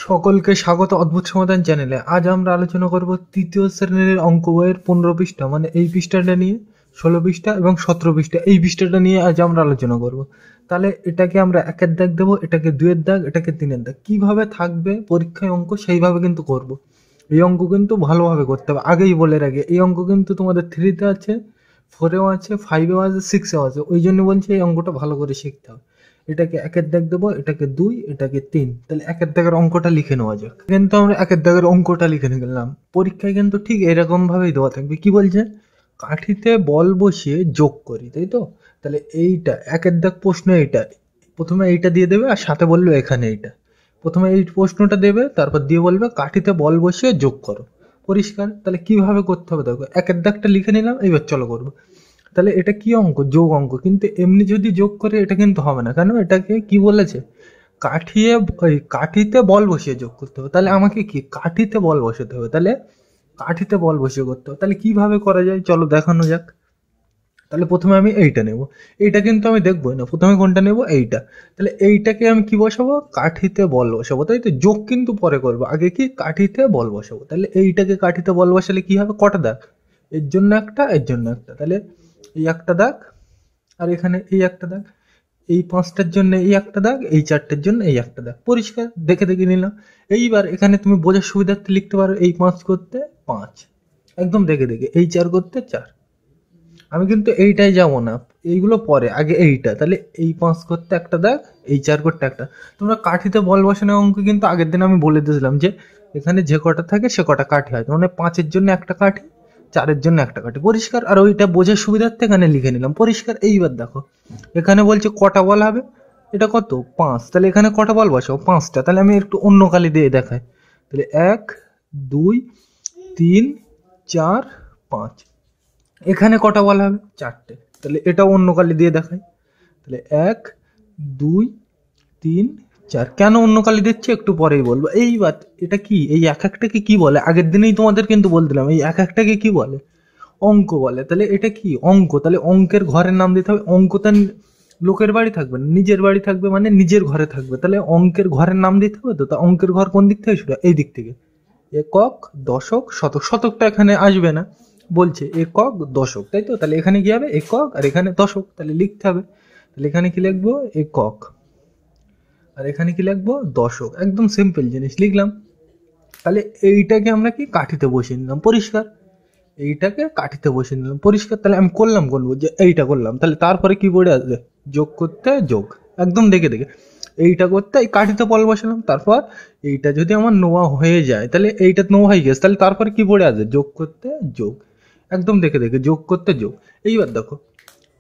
সকলকে স্বাগত অদ্ভুত সমাধান চ্যানেলে। আজ আমরা আলোচনা করব তৃতীয় শ্রেণীর অঙ্ক বইয়ের 15 পৃষ্ঠা, মানে এই পৃষ্ঠাটা নিয়ে 16 পৃষ্ঠা এবং 17 পৃষ্ঠা, এই পৃষ্ঠাটা নিয়ে আজ আমরা আলোচনা করব। তাহলে এটাকে আমরা একের দাগ দেবো, এটাকে দুয়ের দাগ, এটাকে তিনের দাগ। কিভাবে থাকবে পরীক্ষায় অঙ্ক সেইভাবে কিন্তু করব। এই অঙ্ক কিন্তু ভালোভাবে করতে হবে, আগেই বলে রাখি। এই অঙ্ক কিন্তু তোমাদের 3-তে আছে, 4-এও আছে, 5-এও আছে, 6-এও আছে। ওই জন্য বলছি এই অঙ্কটা ভালো করে শিখতে হবে। এটাকে একের দাগ দেবো, এটাকে 2, এটাকে 3। তাহলে একের দাগের অঙ্কটা লিখে নেওয়া যাক। কিন্তু আমরা একের দাগের অঙ্কটা লিখে নিলাম। পরীক্ষায় কিন্তু ঠিক এরকম ভাবেই দেওয়া থাকবে। কি বলছে? কাঠিতে বল বসিয়ে যোগ করি, তাই তো? তাহলে এইটা একের দাগ প্রশ্ন, এইটা প্রথমে এইটা দিয়ে দেবে আর সাথে বললো এখানে এইটা। প্রথমে এই প্রশ্নটা দেবে, তারপর দিয়ে বলবে কাঠিতে বল বসিয়ে যোগ করো। পরিষ্কার? তাহলে কিভাবে করতে হবে দেখো। একের দাগটা লিখে নিলাম, এইবার চলো করবো। তাহলে এটা কি অঙ্ক? যোগ অঙ্ক। কিন্তু এমনি যদি যোগ করে এটা কিন্তু হবে না। কেন? এটাকে কি বলেছে? কাঠিয়ে ওই কাঠিতে বল বসিয়ে যোগ করতে হবে। তাহলে আমাকে কি কাঠিতে বল বসাতে হবে। তাহলে কাঠিতে বল বসিয়ে করতে হবে। তাহলে কিভাবে করা যায় চলো দেখানো যাক। তাহলে প্রথমে আমি এইটা নেব। এইটা কিন্তু আমি দেখবো না, প্রথমে কোনটা নেব? এইটা। তাহলে এইটাকে আমি কি বসাবো? কাঠিতে বল বসাবো, তাই তো? যোগ কিন্তু পরে করবো, আগে কি কাঠিতে বল বসাবো। তাহলে এইটাকে কাঠিতে বল বসালে কি হবে? কটা দাগ? এর জন্য একটা, এর জন্য একটা। তাহলে এই একটা দাগ, আর এখানে এই একটা দাগ। এই 5টার জন্য এই একটা দাগ, এই 4টের জন্য এই একটা দাগ। পরিষ্কার? দেখে দেখে নিলাম। এইবার এখানে তুমি বোঝার সুবিধার্থে লিখতে পারো, এই 5 করতে 5, একদম দেখে দেখে। এই 4 করতে 4। আমি কিন্তু এইটাই যাবো না, এইগুলো পরে, আগে এইটা। তাহলে এই 5 করতে একটা দাগ, এই 4 করতে একটা। তোমরা কাঠিতে বল বসানোর অঙ্ক কিন্তু আগের দিন আমি বলে দিয়েছিলাম যে এখানে যে কটা থাকে সে কটা কাঠি হয়। মানে 5-এর জন্য একটা কাঠি, 4-এর জন্য একটা কাঠি। পরিষ্কার? আর ওইটা বোঝার সুবিধার্থে এখানে লিখে নিলাম। পরিষ্কার? এইবার দেখো এখানে বলছে কটা বল হবে। এটা কত? 5। তাহলে এখানে কটা বল বসাবো? 5টা। তাহলে আমি একটু অন্য কালি দিয়ে দেখাই। তাহলে 1, 2, 3, 4, 5। এখানে কটা বল হবে? 4টে। তাহলে এটাও অন্য কালি দিয়ে দেখাই। তাহলে 1, 2, 3, 4। কেন অন্য কালি দিচ্ছি একটু পরেই বলবো। এইবার এটা কি? এই এক একটাকে কি বলে? আগের দিনেই তোমাদের কিন্তু বলছিলাম, এই এক একটাকে কি বলে? অঙ্ক বলে। তাহলে এটা কি? অঙ্ক। তাহলে অঙ্কের ঘরের নাম দিতে হবে। অঙ্ক তার লোকের বাড়ি থাকবে না, নিজের বাড়ি থাকবে, মানে নিজের ঘরে থাকবে। তাহলে অঙ্কের ঘরের নাম দিতে হবে তো। তা অঙ্কের ঘর কোন দিক থেকে শুরু? এই দিক থেকে। একক, দশক, শতক। শতকটা এখানে আসবে না, বলছে একক দশক, তাই তো? তাহলে এখানে কি হবে? একক, আর এখানে দশক। তাহলে লিখতে হবে। তাহলে এখানে কি লিখবো? একক, আর এখানে কি লিখবো? দশক। একদম সিম্পল জিনিস লিখলাম। তাহলে এইটাকে আমরা কি কাঠিতে বসিয়ে নিলাম। পরিষ্কার? এইটাকে কাঠিতে বসিয়ে নিলাম। পরিষ্কার? তাহলে আমি করলাম, বলবো যে এইটা করলাম। তাহলে তারপরে কি পড়ে আসবে? যোগ করতে যোগ। একদম দেখে দেখে। এইটা করতে এই কাঠিতে বল বসালাম। তারপর এইটা যদি আমার নোয়া হয়ে যায়, তাহলে এইটা নোয়া হয়ে গেছে, তাহলে তারপরে কি পড়ে আসবে? যোগ করতে যোগ। একদম দেখে দেখে যোগ করতে যোগ। এইবার দেখো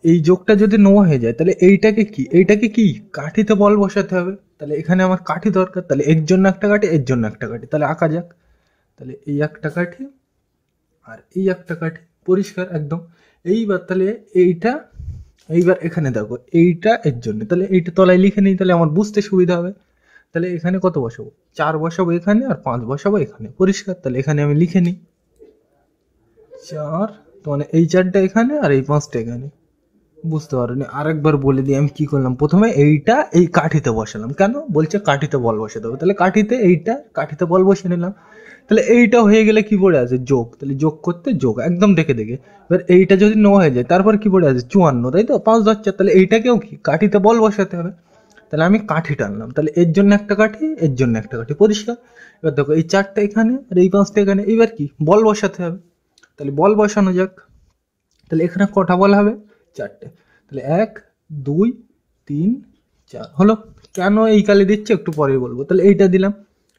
এই যোগটা যদি নোয়া হয়ে যায়, তাহলে এইটাকে কি? এইটাকে কি কাঠিতে বল বসাতে হবে। তাহলে এখানে আমার কাঠি দরকার। তাহলে এর জন্য একটা কাঠি, এর জন্য একটা কাঠি। তাহলে আঁকা যাক। তাহলে এই একটা কাঠি আর এই একটা কাঠি। পরিষ্কার? একদম। এইবার তাহলে এইটা, এইবার এখানে দেখো এইটা এর জন্য। তাহলে এইটা তলায় লিখে নিই, তাহলে আমার বুঝতে সুবিধা হবে। তাহলে এখানে কত বসাবো? 4 বসাবো এখানে, আর 5 বসাবো এখানে। পরিষ্কার? তাহলে এখানে আমি লিখে নিই 4, তো মানে এই 4টা এখানে আর এই 5টা এখানে। বুঝতে পারোনি? আরেকবার বলে দিই আমি কি করলাম। প্রথমে এইটা এই কাঠিতে বসালাম। কেন? বলছে কাঠিতে বল বসাতে হবে। তাহলে কাঠিতে এইটা কাঠিতে বল বসিয়ে নিলাম। তাহলে এইটা হয়ে গেলে কি পড়ে আছে? যোগ। তাহলে যোগ করতে যোগ। একদম দেখে দেখে। এবার এইটা যদি নো হয়ে যায়, তারপর কি পড়ে আছে? 54, তাই তো? 5 10 4। তাহলে এইটাকেও কি কাঠিতে বল বসাতে হবে। তাহলে আমি কাঠি টানলাম। তাহলে এর জন্য একটা কাঠি, এর জন্য একটা কাঠি। পরিষ্কার? এবার দেখো এই 4টা এখানে আর এই 5টা এখানে। এবার কি? বল বসাতে হবে। তাহলে বল বসানো যাক। তাহলে এখানে কটা বল হবে? 4টে। তাহলে 1, 2, 3, 4 হলো। কেন এই কালি দিচ্ছে একটু পরে বলবো। তাহলে এইটা দিলাম।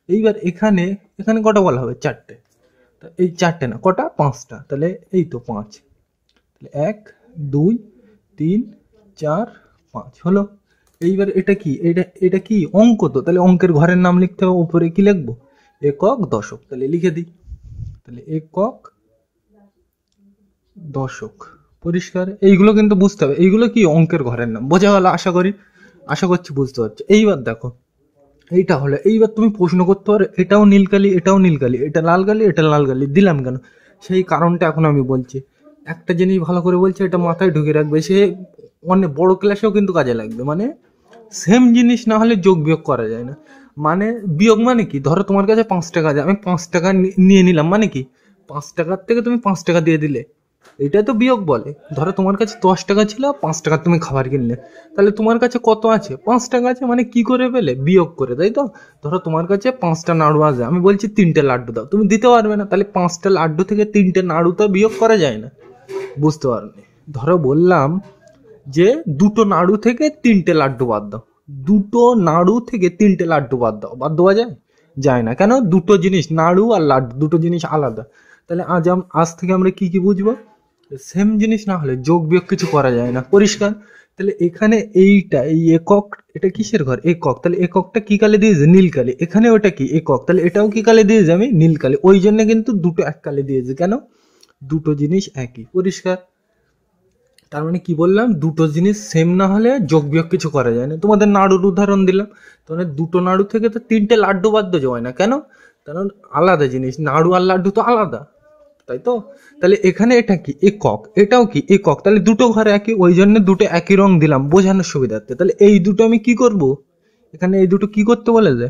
এইবার এখানে এখানে কটা বল হবে? 4টে। এই 4টে না, কটা? 5টা। তাহলে এই তো 5। তাহলে 1, 2, 3, 4, 5 হলো। এইবার এটা কি? এটা এটা কি? অঙ্ক তো। তাহলে অঙ্কের ঘরের নাম লিখতে হবে। উপরে কি লিখবো? একক দশক। তাহলে লিখে দিই। তাহলে একক দশক। পরিষ্কার? এইগুলো কিন্তু বুঝতে হবে। এইগুলো কি? অঙ্কের ঘরের নাম। বোঝা গেল আশা করি? আশা করছি বুঝতে পারছো। এইবার দেখো এইটা হলো। এইবার তুমি প্রশ্ন করতে পারো এটাও নীলকালি, এটাও নীলকালি, এটা লাল কালি, এটা লাল কালি দিলাম কেন? সেই কারণটা এখন আমি বলছি। একটা জিনিস ভালো করে বলছে, এটা মাথায় ঢুকে রাখবে। সে অনেক বড় ক্লাসেও কিন্তু কাজে লাগবে। মানে সেম জিনিস না হলে যোগ বিয়োগ করা যায় না। মানে বিয়োগ মানে কি, ধরো তোমার কাছে 5 টাকা আছে, আমি 5 টাকা নিয়ে নিলাম, মানে কি 5 টাকার থেকে তুমি 5 টাকা দিয়ে দিলে, এটা তো বিয়োগ বলে। ধরো তোমার কাছে 10 টাকা ছিল, 5 টাকার তুমি খাবার কিনলে, তাহলে তোমার কাছে কত আছে, 5 টাকা আছে, মানে কি করে পেলে, বিয়োগ করে, তাই তো। ধরো তোমার কাছে 5টা নাড়ু আছে, আমি বলছি 3টে লাড্ডু দাও, তুমি দিতে পারবে না, তাহলে 5টা লাড্ডু থেকে 3টে নাড়ু তো বিয়োগ করা যায় না, বুঝতে পারবে। ধরো বললাম যে 2টো নাড়ু থেকে 3টে লাড্ডু বাদ দাও, 2টো নাড়ু থেকে 3টে লাড্ডু বাদ দাও, বাদ দেওয়া যায়, যায় না। কেন, দুটো জিনিস, নাড়ু আর লাড্ডু দুটো জিনিস আলাদা। তাহলে আজ থেকে আমরা কি কি বুঝবো, সেম জিনিস না হলে যোগ বিয়োগ কিছু করা যায় না, পরিষ্কার। তাহলে এখানে এইটা, এই একক, এটা কিসের ঘর, একক, তাহলে এককটা কি কালে দিয়েছে, নীল কালি। এখানে ওটা কি একক, তাহলে এটাও কি কালে দিয়েছে আমি, নীল কালি। ওই জন্য কিন্তু দুটো এক কালে দিয়েছে, কেন, দুটো জিনিস একই, পরিষ্কার। তার মানে কি বললাম, দুটো জিনিস সেম না হলে যোগ বিয়োগ কিছু করা যায় না। তোমাদের নাড়ুর উদাহরণ দিলাম, তাহলে দুটো নাড়ু থেকে তো 3টে লাড্ডু বাদ যায় না, কেন, কারণ আলাদা জিনিস, নাড়ু আর লাড্ডু তো আলাদা, তাই তো। তাহলে এখানে এটা কি একক, এটাও কি একক, তাহলে দুটো ঘরে একই, ওই জন্য দুটো একই রং দিলাম বোঝানোর সুবিধার্থে। তাহলে এই দুটো আমি কি করব, এখানে এই দুটো কি করতে বলে যে,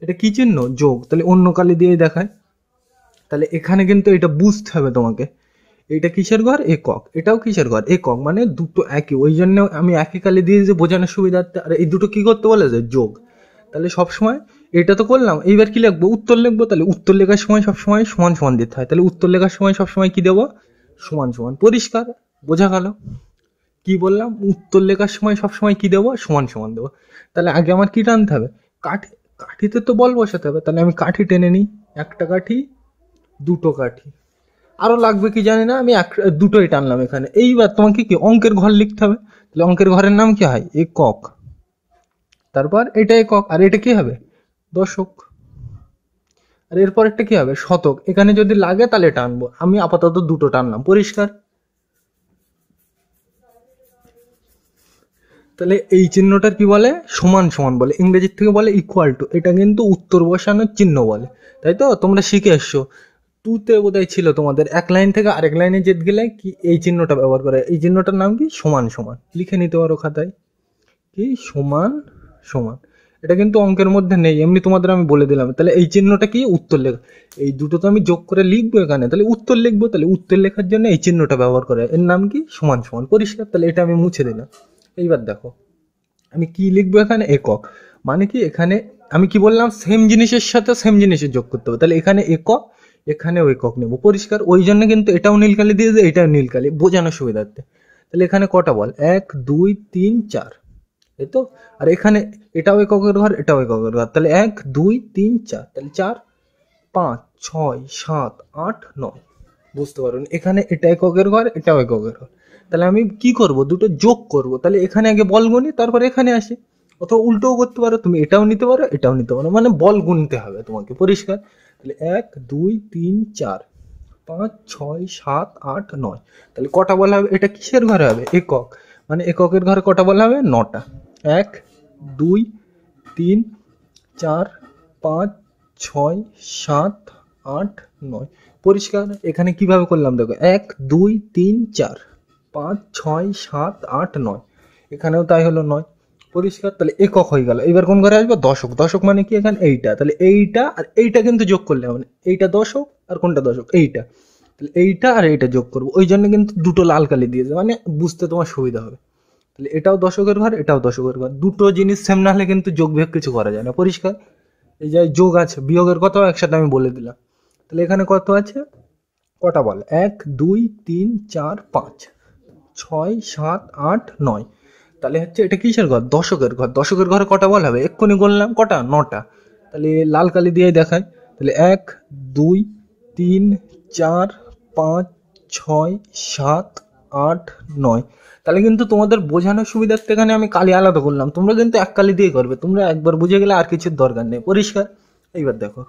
এটা কি চিহ্ন, যোগ, তাহলে অন্য কালি দিয়ে দেখায়। তাহলে এখানে কিন্তু এটা বুঝতে হবে তোমাকে, এটা কিসের ঘর, একক, এটাও কিসের ঘর, একক, মানে দুটো একই, ওই জন্য আমি একই কালি দিয়ে যে বোঝানোর সুবিধার্থে। আর এই দুটো কি করতে বলে যে, যোগ। তাহলে সবসময় এটা তো করলাম, এইবার কি লিখবো, উত্তর লিখবো। তাহলে উত্তর লেখার সময় সবসময় সমান সমান দিতে হয়, তাহলে উত্তর লেখার সময় সবসময় কি দেবো, সমান সমান, পরিষ্কার, বোঝা গেল। কি বললাম, উত্তর লেখার সময় সবসময় কি দেবো, সমান সমান দেবো। তাহলে আগে আমার কি টানতে হবে, কাঠি, কাঠিতে তো বল বসাতে হবে, তাহলে আমি কাঠি টেনে নিই, একটা কাঠি, দুটো কাঠি, আরো লাগবে কি জানি না, আমি দুটোই টানলাম এখানে। এইবার তোমাকে কি অঙ্কের ঘর লিখতে হবে, তাহলে অঙ্কের ঘরের নাম কি হয়, একক, তারপর এটা একক, আর এটা কি হবে, দশক, আর এরপর একটা কি হবে, শতক। এখানে যদি লাগে তাহলে টানবো, আমি আপাতত দুটো টানলাম, পরিষ্কার। তাহলে এই চিহ্নটার কি বলে, সমান সমান বলে, ইংরেজির থেকে বলে ইকুয়াল টু। এটা কিন্তু উত্তর বসানোর চিহ্ন বলে, তাই তো, তোমরা শিখে এসছো। টুতে বোধহয় ছিল তোমাদের, এক লাইন থেকে আরেক লাইনে যেতে গেলে কি এই চিহ্নটা ব্যবহার করে, এই চিহ্নটার নাম কি, সমান সমান, লিখে নিতে পারো খাতায়, কি সমান সমান। এটা কিন্তু অঙ্কের মধ্যে নেই, এমনি তোমাদের আমি বলে দিলাম। তাহলে এই চিহ্নটা কি, উত্তর লেখা, এই দুটো তো আমি যোগ করে লিখবো এখানে, তাহলে উত্তর লিখবো, তাহলে উত্তর লেখার জন্য এই চিহ্নটা ব্যবহার করে, এর নাম কি, সমান সমান, পরিষ্কার। তাহলে এটা আমি মুছে দিলাম। এইবার দেখো আমি কি লিখবো এখানে, একক, মানে কি এখানে আমি কি বললাম, সেম জিনিসের সাথে সেম জিনিসের যোগ করতে হবে, তাহলে এখানে একক, এখানেও একক নেবো, পরিষ্কার। ওই জন্য কিন্তু এটাও নীলকালি দিয়েছে, এটাও নীলকালি, বোঝানোর সুবিধার্থে। তাহলে এখানে কটা বল, 1 2 3 4, এই তো। আর এখানে এটাও এককের ঘর, এটাও এককের ঘর, তাহলে 1 2 3 4, তাহলে 4 5 6 7 8 9, বুঝতে পারুন, এখানে এটা এককের ঘর, এটাও এককের ঘর। তাহলে আমি কি করব, দুটো যোগ করব, তাহলে এখানে আগে বল গুনি, তারপর এখানে আসি। অথবা উল্টোও করতে পারো, তুমি এটাও নিতে পারো, এটাও নিতে পারো, মানে বল গুনতে হবে তোমাকে, পরিষ্কার। তাহলে 1 2 3 4 5 6 7 8 9, তাহলে কটা বলা হবে, এটা কিসের ঘরে হবে, একক, মানে এককের ঘরে কটা বলা হবে, 9টা। 1 2 3 4 5 6 7 8 9, পরিষ্কার। এখানে কিভাবে করলাম দেখো, 1 2 3 4 5 6 7 8 9, এখানেও তাই হলো 9, পরিষ্কার। তাহলে একক হয়ে গেল। এবার কোন ঘরে আসবে, দশক। দশক মানে কি, এখানে এইটা, তাহলে এইটা আর এইটা কিন্তু যোগ করলে হবে, এইটা দশক আর কোনটা দশক, এইটা। তাহলে এইটা আর এইটা যোগ করবো, ওই জন্য কিন্তু দুটো লাল কালি দিয়েছে, মানে বুঝতে তোমার সুবিধা হবে। তাহলে এটাও দশকের ঘর, এটাও দশকের ঘর, দুটো জিনিস সেম না হলে কিন্তু যোগ বিয়োগ কিছু করা যায় না, পরিষ্কার। এই যে যোগ আছে, বিয়োগের কথাও একসাথে আমি বলে দিলাম। তাহলে এখানে কত আছে, কটা বল, 1 2 3 4 5 6 7 8 9, তাহলে হচ্ছে এটা কিসের ঘর, দশকের ঘর। দশকের ঘরে কটা বল হবে, এক্ষুনি বললাম কটা, 9টা। তাহলে লাল কালি দিয়ে দেখায়, তাহলে 1 2 3 4 5 6 7 8 9, তাহলে কিন্তু তোমাদের বোঝানোর সুবিধার্থে এখানে আমি কালি আলাদা করলাম, তোমরা কিন্তু এক কালি দিয়ে করবে, তোমরা একবার বুঝে গেলে আর কিছুর দরকার নেই, পরিষ্কার। এইবার দেখো,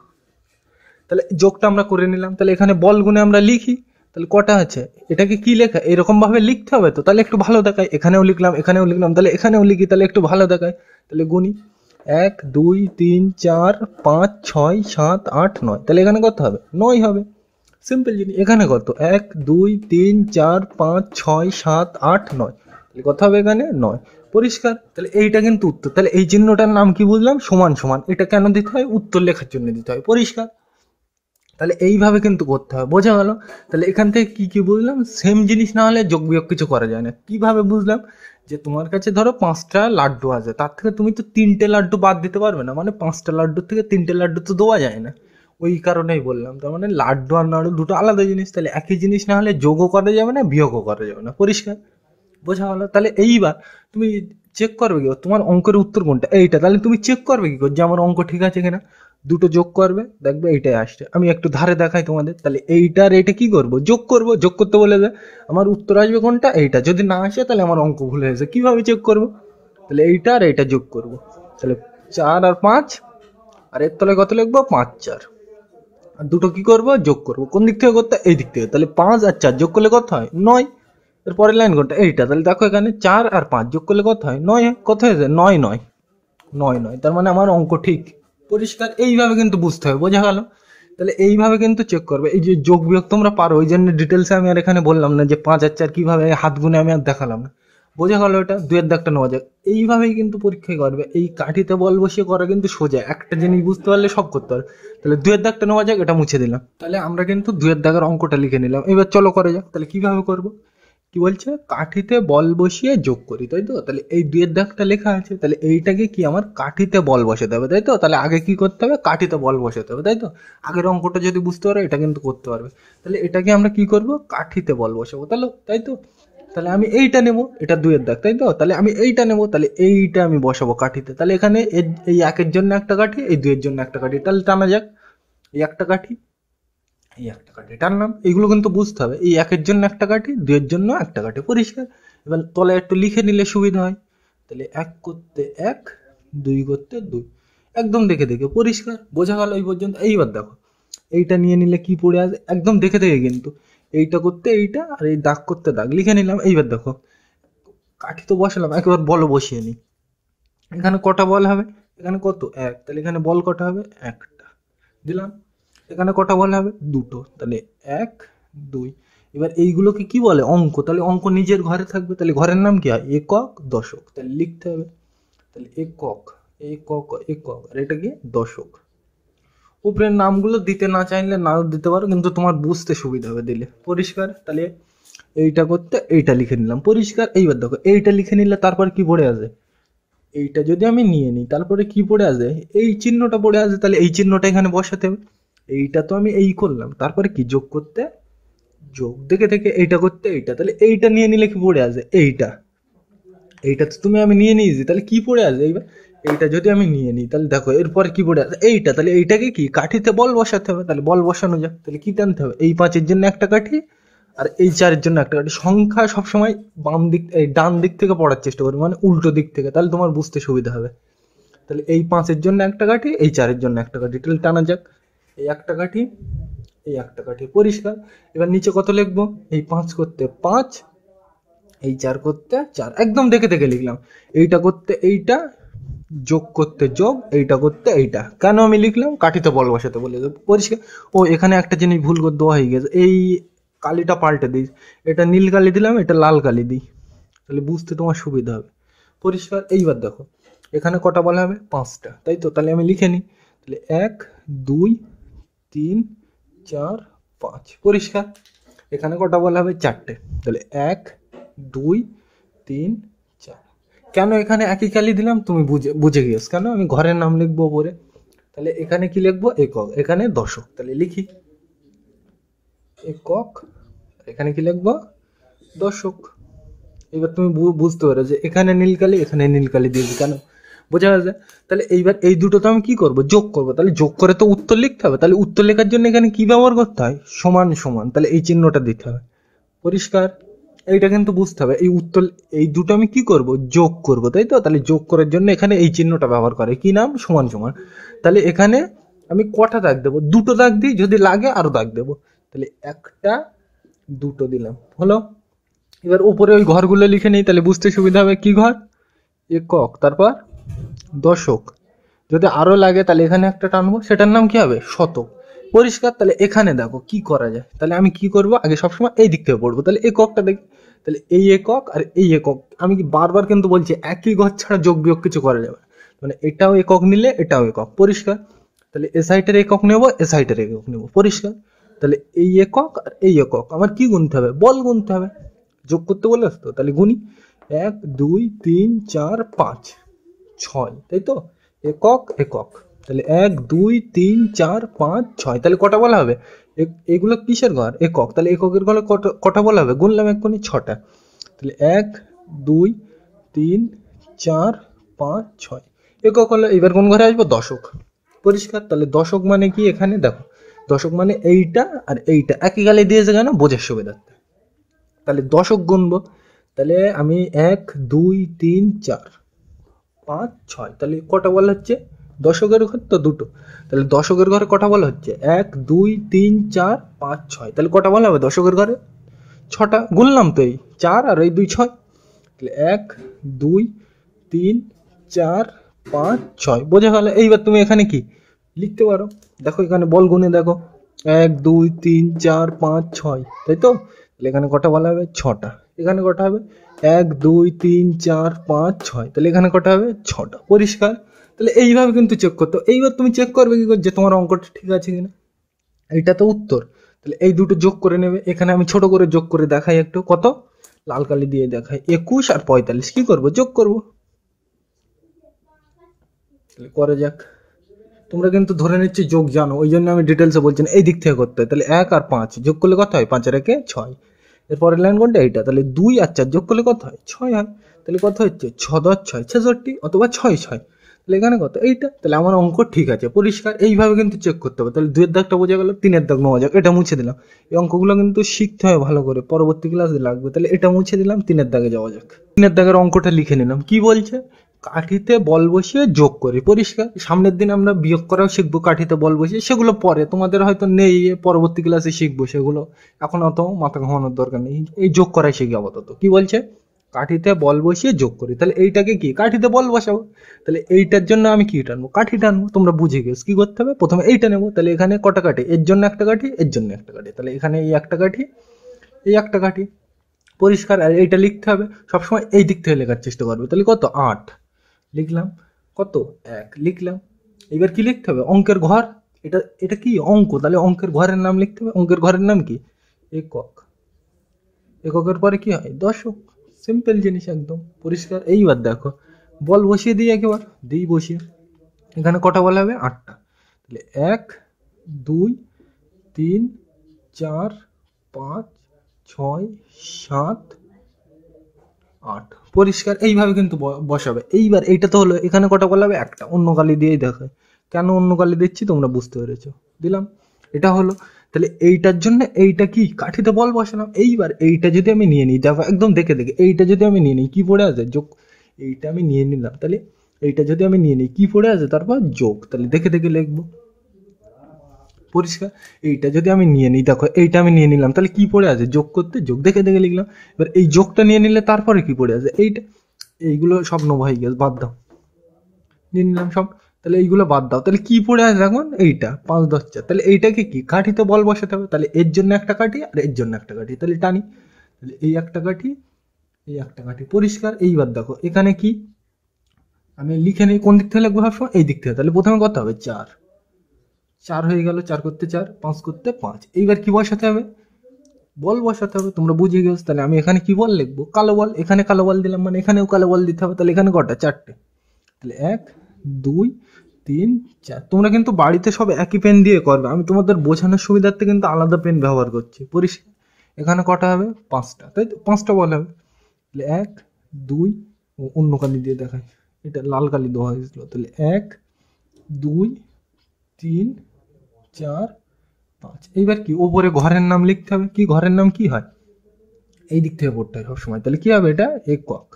তাহলে যোগটা আমরা করে নিলাম, তাহলে এখানে বল গুণে আমরা লিখি, তাহলে কটা আছে, এটাকে কি লেখা, এরকম ভাবে লিখতে হবে তো, তাহলে একটু ভালো দেখায়, এখানেও লিখলাম, এখানেও লিখলাম, তাহলে এখানেও লিখি, তাহলে একটু ভালো দেখায়। তাহলে গুনি, 1 2 3 4 5 6 7 8 9, তাহলে এখানে কত হবে, 9 হবে, সিম্পল জিনিস। এখানে কত, 1 2 3 4 5 6 7 8 9, তাহলে কত হবে এখানে 9, পরিষ্কার? তাহলে এইটা কিন্তু উত্তর। তাহলে এই চিহ্নটার নাম কি বুঝলাম? সমান সমান। এটা কেন দিতে হয়? উত্তর লেখার জন্য দিতে হয়। পরিষ্কার? তাহলে এইভাবে কিন্তু করতে হবে, বোঝা গেল? তাহলে এখান থেকে কি কি বুঝলাম? সেম জিনিস না হলে যোগ বিয়োগ কিছু করা যায় না। কিভাবে বুঝলাম? যে তোমার কাছে ধরো 5টা লাড্ডু আছে, তার থেকে তুমি তো 3টে লাড্ডু বাদ দিতে পারবে না, মানে 5টা লাড্ডুর থেকে 3টে লাড্ডু তো দেওয়া যায় না। ওই কারণেই বললাম। তার মানে লাড্ডু আর নাড়ু দুটো আলাদা জিনিস। তাহলে একই জিনিস না হলে যোগও করা যাবে না, বিয়োগও করা যাবে না। পরিষ্কার? বোঝা গেল? তাহলে এইবার তুমি চেক করবে কি করে? তোমার অঙ্কের উত্তর কোনটা? এইটা। তাহলে তুমি চেক করবে কি করে যে আমার অঙ্ক ঠিক আছে কিনা? দুটো যোগ করবে, দেখবে এইটাই আসছে। আমি একটু ধারে দেখাই তোমাদের। তাহলে এইটার এইটা কি করব? যোগ করব। যোগ করতে বলে দেয়, আমার উত্তর আসবে কোনটা? এইটা। যদি না আসে তাহলে আমার অঙ্ক ভুল হয়েছে। কিভাবে চেক করব? তাহলে এইটা আর এইটা যোগ করব। তাহলে 4 আর 5, আর এর তলায় কত লিখবো? 5 4। আর দুটো কি করব? যোগ করব। কোন দিক থেকে করতে? এই দিক থেকে। তাহলে 5 আর 4 যোগ করলে কত হয়? 9। এর পরের লাইন কোনটা? এইটা। তাহলে দেখো এখানে 4 আর 5 যোগ করলে কত হয়? 9 হয়। কত হয়েছে? 9 9 9 9। তার মানে আমার অঙ্ক ঠিক। পরিষ্কার? এইভাবে কিন্তু বুঝতে হবে। বোঝা গেল? তাহলে এইভাবে কিন্তু চেক করবে। এই যে যোগ বিয়োগ তোমরা পারো, ওই জন্য ডিটেলসে আমি আর এখানে বললাম না যে 5 আর 4 কিভাবে হাত গুনে আমি আর দেখালাম না। বোঝা গেল? এটা দুয়ের দাগটা নেওয়া যাক। এইভাবেই কিন্তু পরীক্ষায় করবে। এই কাঠিতে বল বসিয়ে করা কিন্তু সোজা। একটা জিনিস বুঝতে পারলে সব করতে পারবে। তাহলে দুয়ের দাগটা নেওয়া যাক, এটা মুছে দিলাম। তাহলে আমরা কিন্তু দুয়ের দাগের অঙ্কটা লিখে নিলাম। এবার চলো করে যাক। তাহলে কিভাবে করব? কি বলছে? কাঠিতে বল বসিয়ে যোগ করি, তাই তো? তাহলে এই দুইয়ের দাগটা লেখা আছে, তাহলে এইটাকে কি আমার কাঠিতে বল বসাতে হবে, তাই তো? তাহলে আগে কি করতে হবে? কাঠিতে বল বসাতে হবে, তাই তো? আগের অঙ্কটা যদি বুঝতে পারো এটা কিন্তু করতে পারবে। তাহলে এটাকে আমরা কি করব? কাঠিতে বল বসাবো, তাহলে তাই তো? তাহলে আমি এইটা নেব, এটা দুইয়ের দাগ, তাই তো? তাহলে আমি এইটা নেব, তাহলে এইটা আমি বসাবো কাঠিতে। তাহলে এখানে এই একের জন্য একটা কাঠি, এই দুইয়ের জন্য একটা কাঠি। তাহলে টানা যাক। এই একটা কাঠি, এই একটা কাঠি টানলাম। এইগুলো কিন্তু বুঝতে হবে। এই একের জন্য একটা কাঠি, দুইয়ের জন্য একটা কাঠি। পরিষ্কার? এবার তলায় একটু লিখে নিলে সুবিধা হয়। তাহলে 1 করতে 1, 2 করতে 2। একদম দেখে দেখে। পরিষ্কার? বোঝা গেল এই পর্যন্ত? এইবার দেখো, এইটা নিয়ে নিলে কি পড়ে আছে একদম দেখে দেখে কিন্তু। এইটা করতে এইটা, আর এই দাগ করতে দাগ লিখে নিলাম। এইবার দেখো, কাঠি তো বসালাম, একবার বল বসিয়ে নিই। এখানে কটা বল হবে? এখানে কত? 1। তাহলে এখানে বল কটা হবে? একটা দিলাম। এখানে কটা বল হবে? দুটো। তাহলে 1 2। এবার এইগুলোকে কি বলে? অঙ্ক। তাহলে অঙ্ক নিজের ঘরে থাকবে। তাহলে ঘরের নাম কি হয়? একক দশক। তাহলে লিখতে হবে। তাহলে একক একক একক, আর এটা কি? দশক। উপরের নামগুলো দিতে না চাইলে নাও দিতে পারো, কিন্তু তোমার বুঝতে সুবিধা হবে দিলে। পরিষ্কার? তাহলে এইটা করতে এইটা লিখে নিলাম। পরিষ্কার? এইবার দেখো, এইটা লিখে নিলে তারপর কি পড়ে আছে? এইটা যদি আমি নিয়ে নিই, তারপরে কি পড়ে আছে? এই চিহ্নটা পড়ে আছে। তাহলে এই চিহ্নটা এখানে বসাতে হবে। এইটা তো আমি এই করলাম, তারপরে কি? যোগ করতে যোগ, দেখে দেখে এইটা করতে এইটা। তাহলে এইটা নিয়ে নিলে কি পড়ে আছে? এইটা। এইটা তো তুমি আমি নিয়ে নিয়েছি, তাহলে কি পড়ে আছে? এইবার এইটা যদি আমি নিয়ে নিই, তাহলে দেখো এরপরে কি পড়ে আছে? এইটা। তাহলে এইটাকে কি? কাঠিতে বল বসাতে হবে। তাহলে বল বসানো যাক। তাহলে কি টানতে হবে? এই 5-এর জন্য একটা কাঠি, আর এই 4-এর জন্য একটা কাঠি। সংখ্যা সবসময় বাম দিক, এই ডান দিক থেকে পড়ার চেষ্টা করবে, মানে উল্টো দিক থেকে। তাহলে তোমার বুঝতে সুবিধা হবে। তাহলে এই 5-এর জন্য একটা কাঠি, এই 4-এর জন্য একটা কাঠি। তাহলে টানা যাক। এই একটা কাঠি, এই একটা কাঠি। পরিষ্কার? এবার নিচে কত লিখবো? এই 5 করতে 5, এই 4 করতে 4। একদম দেখে দেখে লিখলাম। এইটা করতে এইটা, যোগ করতে যোগ, এইটা করতে এইটা। কেন আমি লিখলাম? কাঠিতে বল বসাতে বলে। পরিষ্কার? ও এখানে একটা জিনিস ভুল করে দেওয়া হয়ে গেছে। এই কালিটা পাল্টে দিই। এটা নীল কালি দিলাম, এটা লাল কালি দিই। তাহলে বুঝতে তোমার সুবিধা হবে। পরিষ্কার? এইবার দেখো, এখানে কটা বলা হবে? 5টা, তাই তো? তাহলে আমি লিখে নিই। তাহলে 1 2 3 4 5। পরিষ্কার? এখানে কটা বলা হবে? 4টে। তাহলে 1 2 3 4। কেন এখানে একই কালি দিলাম? তুমি বুঝে বুঝে গিয়েছ কেন। আমি ঘরের নাম লিখবো ওপরে। তাহলে এখানে কি লিখবো? একক। এখানে দশক। তাহলে লিখি একক, এখানে কি লিখবো? দশক। এবার তুমি বুঝতে পারো যে এখানে নীলকালি, এখানে নীলকালি দিয়েছি কেন। বোঝা গেছে? তাহলে এইবার এই দুটো তো আমি কি করব? যোগ করব। তাহলে যোগ করে তো উত্তর লিখতে হবে। তাহলে উত্তর লেখার জন্য এখানে কি ব্যবহার করতে হয়? সমান সমান। তাহলে এই চিহ্নটা দিতে হবে। পরিষ্কার? এইটা কিন্তু বুঝতে হবে। এই উত্তর, এই দুটো আমি কি করব? যোগ করব, তাই তো? তাহলে যোগ করার জন্য এখানে এই চিহ্নটা ব্যবহার করে, কি নাম? সমান সমান। তাহলে এখানে আমি কটা দাগ দেবো? দুটো দাগ দিই, যদি লাগে আরো দাগ দেবো। তাহলে একটা, দুটো দিলাম, হলো। এবার উপরে ওই ঘরগুলো লিখে নেই, তাহলে বুঝতে সুবিধা হবে। কি ঘর? একক, তারপর দশক। যদি আরো লাগে তাহলে এখানে একটা টানবো, সেটার নাম কি হবে? শতক। পরিষ্কার? তাহলে এখানে দেখো কি করা যায়। তাহলে আমি কি করব? আগে সবসময় এই দিক থেকে পড়বো। তাহলে এককটা দেখি। তাহলে এই একক আর এই একক, আমি কি বারবার কিন্তু বলছি একই ঘর ছাড়া যোগ বিয়োগ কিছু করা যাবে না। মানে এটাও একক নিলে এটাও একক, পরিষ্কার। তাহলে এ সাইডের একক নেব, এ সাইডের একক নেব, পরিষ্কার। তাহলে এই একক আর এই একক আমার কি গুনতে হবে, বল গুনতে হবে। যোগ করতে বলে তো, তাহলে গুনি 1 2 3 4 5 6, তাই তো, একক একক। তাহলে 1 2 3 4 5 6, তাহলে কটা বলা হবে, এগুলো কিসের ঘর, একক। তাহলে এককের ঘরে কটা বলা হবে, গুনলাম এক্ষুনি 6টা। তাহলে 1 2 3 4 5 6 একক হলো। এবার কোন ঘরে আসবো, দশক, পরিষ্কার। তাহলে দশক মানে কি, এখানে দেখো দশক মানে এইটা আর এইটা একই গালে দিয়েছে কেন, বোঝার সুবিধার্থে। তাহলে দশক গুনবো, তাহলে আমি 1 2 3 4 5 6, তাহলে কটা বলা হচ্ছে, দশকের ঘর তো দুটো, তাহলে দশকের ঘরে কটা বলা হচ্ছে 1 2 3 4 5 6, তাহলে কটা বলা হবে দশকের ঘরে, 6টা। গুনলাম তো, এই 4 আর এই 2 6, তাহলে 1 2 3 4 5 6, বোঝা গেল। এইবার তুমি এখানে কি লিখতে পারো, দেখো এখানে বল গুনে দেখো 1 2 3 4 5 6, তাই তো। তাহলে এখানে কটা বলা হবে, 6টা। এখানে কটা হবে 1 2 3 4 5 6, তাহলে এখানে কটা হবে, 6টা, পরিষ্কার। তাহলে এইভাবে কিন্তু চেক করতে। এইবার তুমি চেক করবে কি করে যে তোমার অঙ্কটা ঠিক আছে কিনা, এইটা তো উত্তর। তাহলে এই দুটো যোগ করে নেবে, এখানে আমি ছোট করে যোগ করে দেখাই একটু, কত, লাল কালি দিয়ে দেখাই, 21 আর 45, কি করব, যোগ করব। তাহলে করে যাক। তোমরা কিন্তু ধরে নিচ্ছি যোগ জানো, ওই জন্য আমি ডিটেলসে বলছি না, এই দিক থেকে করতে হয়। তাহলে 1 আর 5 যোগ করলে কত হয়, 5 আর 1 6। এরপরের লাইন কোনটা, এইটা। তাহলে 2 আর 4 যোগ করলে কত হয়, 6 হয়। তাহলে কত হচ্ছে, 6 10 6 66, অথবা 6 6। তাহলে এখানে কত, এইটা। তাহলে আমার অঙ্ক ঠিক আছে, পরিষ্কার। এইভাবে কিন্তু চেক করতে হবে। তাহলে 2 এর দাগটা বোঝা গেল, 3 এর দাগ নেওয়া যাক, এটা মুছে দিলাম। এই অঙ্কগুলো কিন্তু শিখতে হবে ভালো করে, পরবর্তী ক্লাসে লাগবে। তাহলে এটা মুছে দিলাম, 3 এর দাগে যাওয়া যাক। 3 এর দাগের অঙ্কটা লিখে নিলাম। কি বলছে, কাঠিতে বল বসিয়ে যোগ করি, পরিষ্কার। সামনের দিন আমরা বিয়োগ করাও শিখবো কাঠিতে বল বসিয়ে, সেগুলো পরে, তোমাদের হয়তো নেই, পরবর্তী ক্লাসে শিখবো সেগুলো, এখন অত মাথা ঘামানোর দরকার নেই, এই যোগ করাই শিখি আপাতত। কি বলছে, কাঠিতে বল বসিয়ে যোগ করি, তাহলে এইটাকে কি, কাঠিতে বল বসাবো। তাহলে এইটার জন্য আমি কি টানবো, কাঠি টানবো। তোমরা বুঝে গেছো কি করতে হবে, প্রথমে এইটা নেবো। তাহলে এখানে কটা কাঠি, এর জন্য একটা কাঠি, এর জন্য একটা কাঠি, তাহলে এখানে এই একটা কাঠি, এই একটা কাঠি, পরিষ্কার। আর এইটা লিখতে হবে সবসময় এই দিক থেকে লেখার চেষ্টা করবে। তাহলে কত, 8 লিখলাম, কত 1 লিখলাম। এবার কি লিখতে হবে, অঙ্কের ঘর, এটা এটা কি অঙ্ক, তাহলে অঙ্কের ঘরের নাম লিখতে হবে। অঙ্কের ঘরের নাম কি, একক। এককের পরে কি হয়, দশক। সিম্পল জিনিস একদম, পরিষ্কার। এইবার দেখো বল বসিয়ে দিই, একেবার দিই বসিয়ে। এখানে কটা বলা হবে, 8টা। তাহলে 1 2 3 4 5 6 7 8, পরিষ্কার। এইভাবে কিন্তু বসাবে। এইবার এইটা তো হলো, এখানে কটা বলা হবে, একটা। অন্য কালি দিয়েই দেখায়, কেন অন্য কালি দিচ্ছি তোমরা বুঝতে পেরেছো, দিলাম। এটা হলো। তাহলে এইটার জন্য এইটা কি, কাঠিতে বল বসালাম। এইবার এইটা যদি আমি নিয়ে নিই, দেখো একদম দেখে দেখে, এইটা যদি আমি নিয়ে নিই কি পড়ে আছে, যোগ। এইটা আমি নিয়ে নিলাম, তাহলে এইটা যদি আমি নিয়ে নিই কি পড়ে আছে, তারপর যোগ। তাহলে দেখে দেখে লিখবো, পরিষ্কার। এইটা যদি আমি নিয়ে নিই, দেখো এইটা আমি নিয়ে নিলাম, তাহলে কি পড়ে আছে, যোগ করতে যোগ, দেখে দেখে লিখলাম। এবার এই যোগটা নিয়ে নিলে তারপরে কি পড়ে আছে, এইটা। এইগুলো সব নো ভাই গেছে, বাদ দাও, নিয়ে নিলাম সব। তাহলে এইগুলো বাদ দাও, তাহলে কি পড়ে আছে এখন, এইটা 5 10 4। তাহলে এইটাকে কি, কাঠিতে বল বসাতে হবে। তাহলে এর জন্য একটা কাঠি আর এর জন্য একটা কাঠি, তাহলে টানি। তাহলে এই একটা কাঠি, এই একটা কাঠি, পরিষ্কার। এইবার দেখো এখানে কি, আমি লিখে নিই কোন দিক থেকে লিখবো সবসময়, এই দিক থেকে। তাহলে প্রথমে কত হবে, 4 4 হয়ে গেল, 4 করতে 4 5 করতে 5। এইবার কি বসাতে হবে, বল বসাতে হবে। তোমরা বুঝে গেছো। তাহলে আমি এখানে কি বল লিখবো, কালো বল। এখানে কালো বল দিলাম মানে এখানেও কালো বল দিতে হবে। তাহলে এখানে কটা, 4টে। তাহলে 1 2 3 4। তোমরা কিন্তু বাড়িতে সব একই পেন দিয়ে করবে, আমি তোমাদের বোঝানোর সুবিধার্থে কিন্তু আলাদা পেন ব্যবহার করছি, পরিষ্কার। এখানে কটা হবে, 5টা, তাই তো, 5টা বল হবে। তাহলে 1 2, অন্য কালি দিয়ে দেখাই, এটা লাল কালি দেওয়া হয়েছিল। তাহলে 1 2 3 4 5। এইবার কি, ওপরে ঘরের নাম লিখতে হবে। কি ঘরের নাম কি হয়, এই দিক থেকে পড়তে হয় সবসময়। তাহলে কি হবে, এটা একক,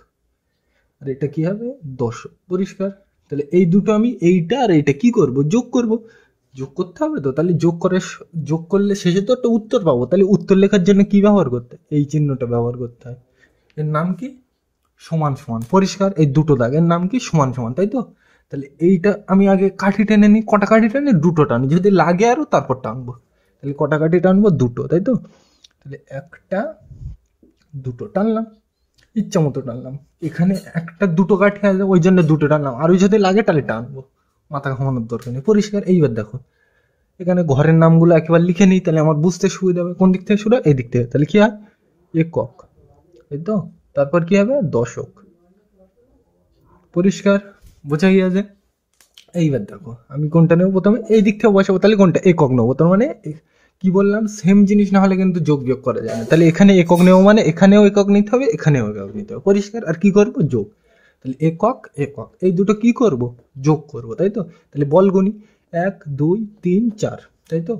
আর এটা কি হবে, দশক, পরিষ্কার। তাহলে এই দুটো আমি, এইটা আর এইটা কি করব, যোগ করব। যোগ করতে হবে তো, তাহলে যোগ করে, যোগ করলে শেষে তো একটা উত্তর পাবো। তাহলে উত্তর লেখার জন্য কি ব্যবহার করতে, এই চিহ্নটা ব্যবহার করতে হয়। এর নাম কি, সমান সমান, পরিষ্কার। এই দুটো দাগের নাম কি, সমান সমান, তাই তো। তাহলে এইটা আমি আগে কাঠি টেনে নিই, কটা কাঠি টেনে, দুটো টানি, যদি লাগে আরো তারপর টানবো। তাহলে কটা কাঠি টানবো, দুটো, তাই তো। তাহলে 1টা দুটো টানলাম, ইচ্ছা মতো টানলাম। এখানে একটা দুটো কাঠি আছে, ওই জন্য দুটো টানলাম, আর ওই যদি লাগে তাহলে টানবো, মাথা ঘামানোর দরকার নেই। পরিষ্কার? এইবার দেখো এখানে ঘরের নামগুলো একেবারে লিখে নিই, তাহলে আমার বুঝতে সুবিধা হবে। কোন দিক থেকে শুরু হয়? এই দিক থেকে। তাহলে কি হয়? একক, এই তো। তারপর কি হবে? দশক। পরিষ্কার? বোঝা গিয়েছে? এইবার দেখো আমি কোনটা নেবো প্রথমে, এই দিক থেকে বসাবো, তাহলে কোনটা? একক নেবো। তার মানে কি বললাম, সেম জিনিস না হলে কিন্তু যোগ বিয়োগ করা যায় না। তাহলে এখানে একক নেবো মানে এখানেও একক নিতে হবে, এখানেও একক নিতে হবে। পরিষ্কার? আর কি করবো? যোগ। তাহলে একক একক এই দুটো কি করব? যোগ করব, তাই তো? তাহলে বল গুনি, 1 2 3 4, তাই তো?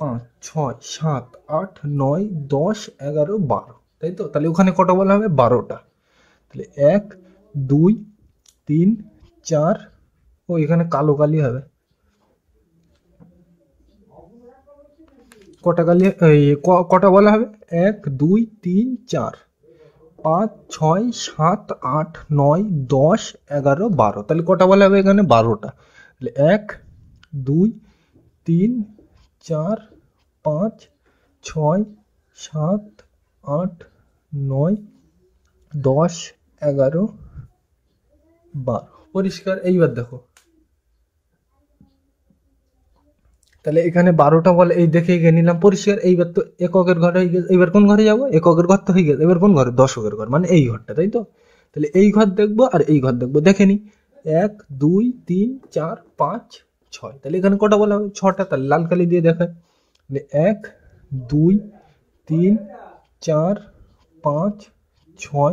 5 6 7 8 9 10 11 12, তাই তো? তাহলে ওখানে কটা বলা হবে? 12টা। তাহলে 1 2 3 4, ও এখানে কালো কালি হবে, কটা কালি কটা বলা হবে? 1 2 3 4 5 6 7 8 9 10 11 12, তাহলে কটা বলা হবে? এখানে 12টা। তাহলে 1 2 3 4 5 6 7 8 9 10 11 12। পরিষ্কার? এইবার দেখো তাহলে এখানে 12টা বলে এই দেখে গিয়ে নিলাম। পরিষ্কার? এইবার তো এককের ঘর হয়ে গেছে। এবার কোন ঘরে যাবো? এককের ঘর তো হয়ে গেছে, এবার কোন ঘরে? দশকের ঘর, মানে এই ঘরটা, তাই তো? তাহলে এই ঘর দেখবো আর এই ঘর দেখবো, দেখে নি। 1 2 3 4 5 6, তাহলে এখানে কটা বলা হবে? 6টা। তাহলে লাল কালি দিয়ে দেখায়। 1 2 3 4 5 6,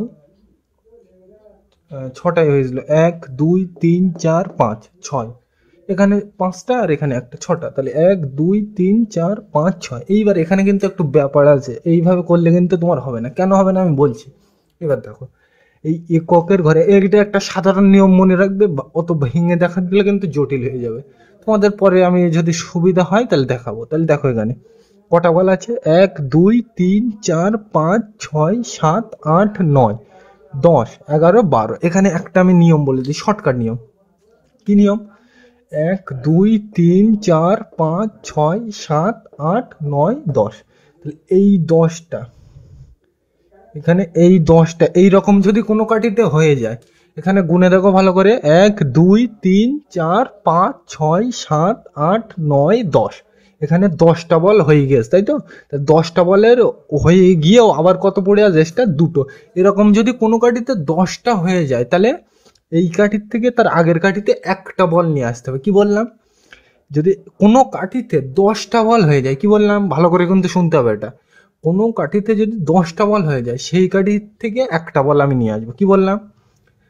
6টাই হয়েছিল। 1 2 3 4 5 6, এখানে 5টা আর এখানে একটা, 6টা। তাহলে 1 2 3 4 5 6। এইবার এখানে কিন্তু একটু ব্যাপার আছে, এইভাবে করলে কিন্তু তোমার হবে না। কেন হবে না আমি বলছি। এবার দেখো এই এককের ঘরে এইটা একটা সাধারণ নিয়ম মনে রাখবে, অত ভেঙে দেখা দিলে কিন্তু জটিল হয়ে যাবে তোমাদের। পরে আমি যদি সুবিধা হয় তাহলে দেখাবো। তাহলে দেখো এখানে কটা বলা আছে? 1 2 3 4 5 6 7 8 9 10 11 12। এখানে একটা আমি নিয়ম বলে দিই, শর্টকাট নিয়ম। কি নিয়ম? 1 2 3 4 5 6 7 8 9 10, তাহলে এই 10টা, এখানে এই 10টা এইরকম যদি কোনো কাঠিতে হয়ে যায়, এখানে গুনে দেখো ভালো করে। 1 2 3 4 5 6 7 8 9 10, এখানে 10টা বল হয়ে গেছে, তাই তো? 10টা বলের হয়ে গিয়েও আবার কত পড়ে আছে? এক্সট্রা দুটো। এরকম যদি কোনো কাঠিতে 10টা হয়ে যায়, তাহলে এই কাঠির থেকে তার আগের কাঠিতে একটা বল নিয়ে আসতে হবে। কি বললাম? যদি কোনো কাঠিতে 10টা বল হয়ে যায়, কি বললাম ভালো করে কিন্তু শুনতে হবে এটা। কোনো কাঠিতে যদি 10টা বল হয়ে যায়, সেই কাঠির থেকে একটা বল আমি নিয়ে আসবো। কি বললাম?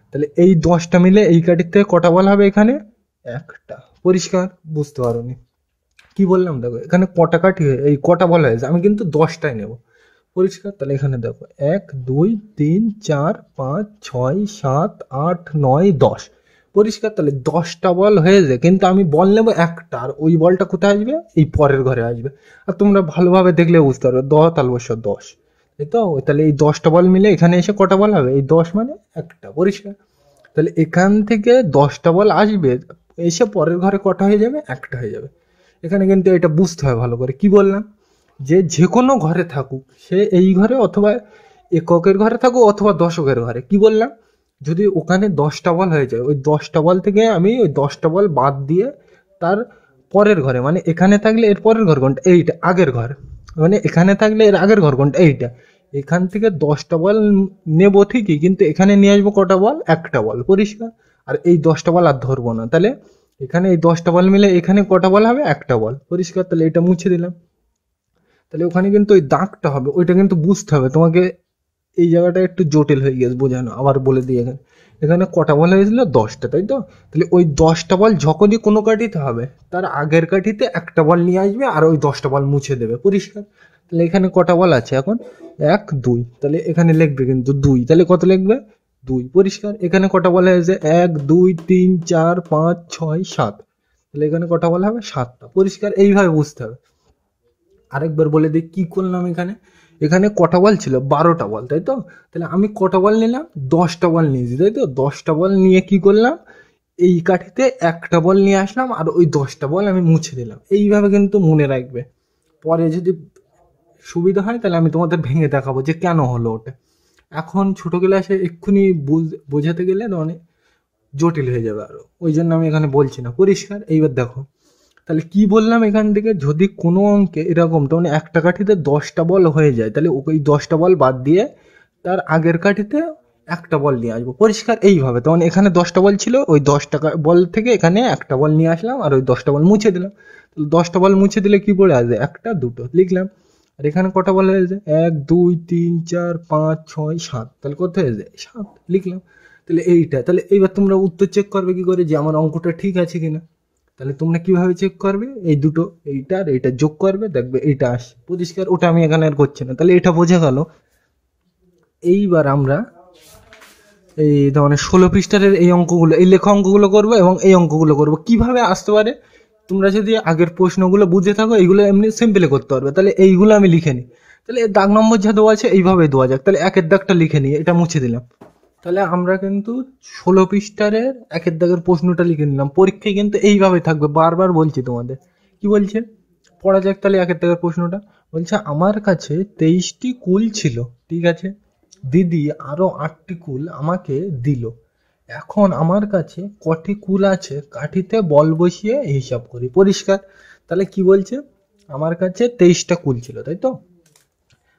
তাহলে এই 10টা মিলে এই কাঠির থেকে কটা বল হবে? এখানে একটা। পরিষ্কার? বুঝতে পারোনি? কি বললাম দেখো, এখানে কটা কাঠি এই কটা বল হয়েছে, আমি কিন্তু 10টাই নেব। পরিষ্কার? তাহলে এখানে দেখো 1 2 3 4 5 6 7 8 9 10। পরিষ্কার? তাহলে 10টা বল হয়েছে, কিন্তু আমি বল নেবো একটা, আর ওই বলটা কোথায় আসবে? এই পরের ঘরে আসবে। আর তোমরা ভালোভাবে দেখলে বুঝতে পারবে, 10 তাহলে অবশ্য 10, তাই তো? তাহলে এই 10টা বল মিলে এখানে এসে কটা বল হবে? এই 10 মানে একটা। পরিষ্কার? তাহলে এখান থেকে 10টা বল আসবে, এসে পরের ঘরে কটা হয়ে যাবে? একটা হয়ে যাবে। এখানে কিন্তু এটা বুঝতে হয় ভালো করে। কি বললাম? যে কোনো ঘরে থাকুক, সে এই ঘরে অথবা এককের ঘরে থাকুক অথবা দশকের ঘরে, কি বললাম? যদি ওখানে 10টা বল হয়ে যায়, ওই 10টা বল থেকে আমি ওই 10টা বল বাদ দিয়ে তার পরের ঘরে, মানে এখানে থাকলে এর পরের ঘর কোনটা? এইটা, আগের ঘর। মানে এখানে থাকলে এর আগের ঘর কোনটা? এইটা। এখান থেকে 10টা বল নেব ঠিকই, কিন্তু এখানে নিয়ে আসবো কটা বল? একটা বল। পরিষ্কার? আর এই 10টা বল আর ধরবো না। তাহলে এখানে এই 10টা বল মিলে এখানে কটা বল হবে? একটা বল। পরিষ্কার? তাহলে এটা মুছে দিলাম। তাহলে ওখানে কিন্তু ওই দাগটা হবে, ওইটা কিন্তু বুঝতে হবে তোমাকে। এই জায়গাটা একটু জটিল হয়ে গেছে বোঝানো, আবার বলে দিই। এখানে এখানে কটা বল হয়েছিল? 10টা, তাই তো? তাহলে ওই 10টা বল যখনই কোনো কাঠিতে হবে, তার আগের কাঠিতে একটা বল নিয়ে আসবে আর ওই 10টা বল মুছে দেবে। পরিষ্কার? তাহলে এখানে কটা বল আছে এখন? 1 2, তাহলে এখানে লিখবে কিন্তু 2, তাহলে কত লিখবে? 2। পরিষ্কার? এখানে কটা বল হয়েছে? 1 2 3 4 5 6 7, তাহলে এখানে কটা বল হবে? 7টা। পরিষ্কার? এইভাবে বুঝতে হবে। আরেকবার বলে দিই কি করলাম। এখানে এখানে কটা বল ছিল? 12টা বল, তাই তো? তাহলে আমি কটা বল নিলাম? 10টা বল নিয়েছি, তাই তো? 10টা বল নিয়ে কি করলাম? এই কাঠিতে একটা বল নিয়ে আসলাম আর ওই 10টা বল আমি মুছে দিলাম। এইভাবে কিন্তু মনে রাখবে। পরে যদি সুবিধা হয় তাহলে আমি তোমাদের ভেঙে দেখাবো যে কেন হলো ওটা। এখন ছোট ক্লাসে এক্ষুনি বোঝাতে গেলে অনেক জটিল হয়ে যাবে আরো, ওই জন্য আমি এখানে বলছি না। পরিষ্কার? এইবার দেখো তাহলে কি বললাম এখান থেকে, যদি কোনো অঙ্কে এরকম মানে একটা কাঠিতে 10টা বল হয়ে যায় তাহলে ওই 10টা বল বাদ দিয়ে তার আগের কাঠিতে একটা বল নিয়ে আসবো। পরিষ্কার? এইভাবে তখন এখানে 10টা বল ছিল, ওই 10টা বল থেকে এখানে একটা বল নিয়ে আসলাম আর ওই 10টা বল মুছে দিলাম। 10টা বল মুছে দিলে কি পড়ে আসবে, একটা দুটো লিখলাম। আর এখানে কটা বল হয়েছে, 1 2 3 4 5 6 7, তাহলে কত হয়েছে 7 লিখলাম। তাহলে এইটা, তাহলে এইবার তোমরা উত্তর চেক করবে কি করে যে আমার অঙ্কটা ঠিক আছে কিনা। তাহলে তোমরা কিভাবে চেক করবে, এই দুটো এইটা আর এইটা যোগ করবে, দেখবে এইটা আসে। পরিষ্কার? ওটা আমি এখানে আর করছি না। তাহলে এটা বোঝা গেল। এইবার আমরা এই ধরনের 16 পৃষ্ঠার এই অঙ্কগুলো, এই লেখা অঙ্কগুলো করবো এবং এই অঙ্কগুলো করবো। কিভাবে আসতে পারে, তোমরা যদি আগের প্রশ্নগুলো বুঝে থাকো এইগুলো এমনি সিম্পলি করতে পারবে। তাহলে এইগুলো আমি লিখে নিই। তাহলে দাগ নম্বর যা দেওয়া আছে এইভাবে দেওয়া যাক। তাহলে একের দাগটা লিখে নিই, এটা মুছে দিলাম। তাহলে আমরা কিন্তু 16 পৃষ্ঠার একের দাগের প্রশ্নটা লিখে নিলাম। পরীক্ষায় কিন্তু এইভাবে থাকবে, বারবার বলছি তোমাদের। কি বলছে পড়া যাক তাহলে একের দাগের প্রশ্নটা। বলছে আমার কাছে 23টি কুল ছিল, ঠিক আছে, দিদি আরো 8টি কুল আমাকে দিল। এখন আমার কাছে কটি কুল আছে, কাঠিতে বল বসিয়ে হিসাব করি। পরিষ্কার? তাহলে কি বলছে, আমার কাছে 23টা কুল ছিল, তাই তো।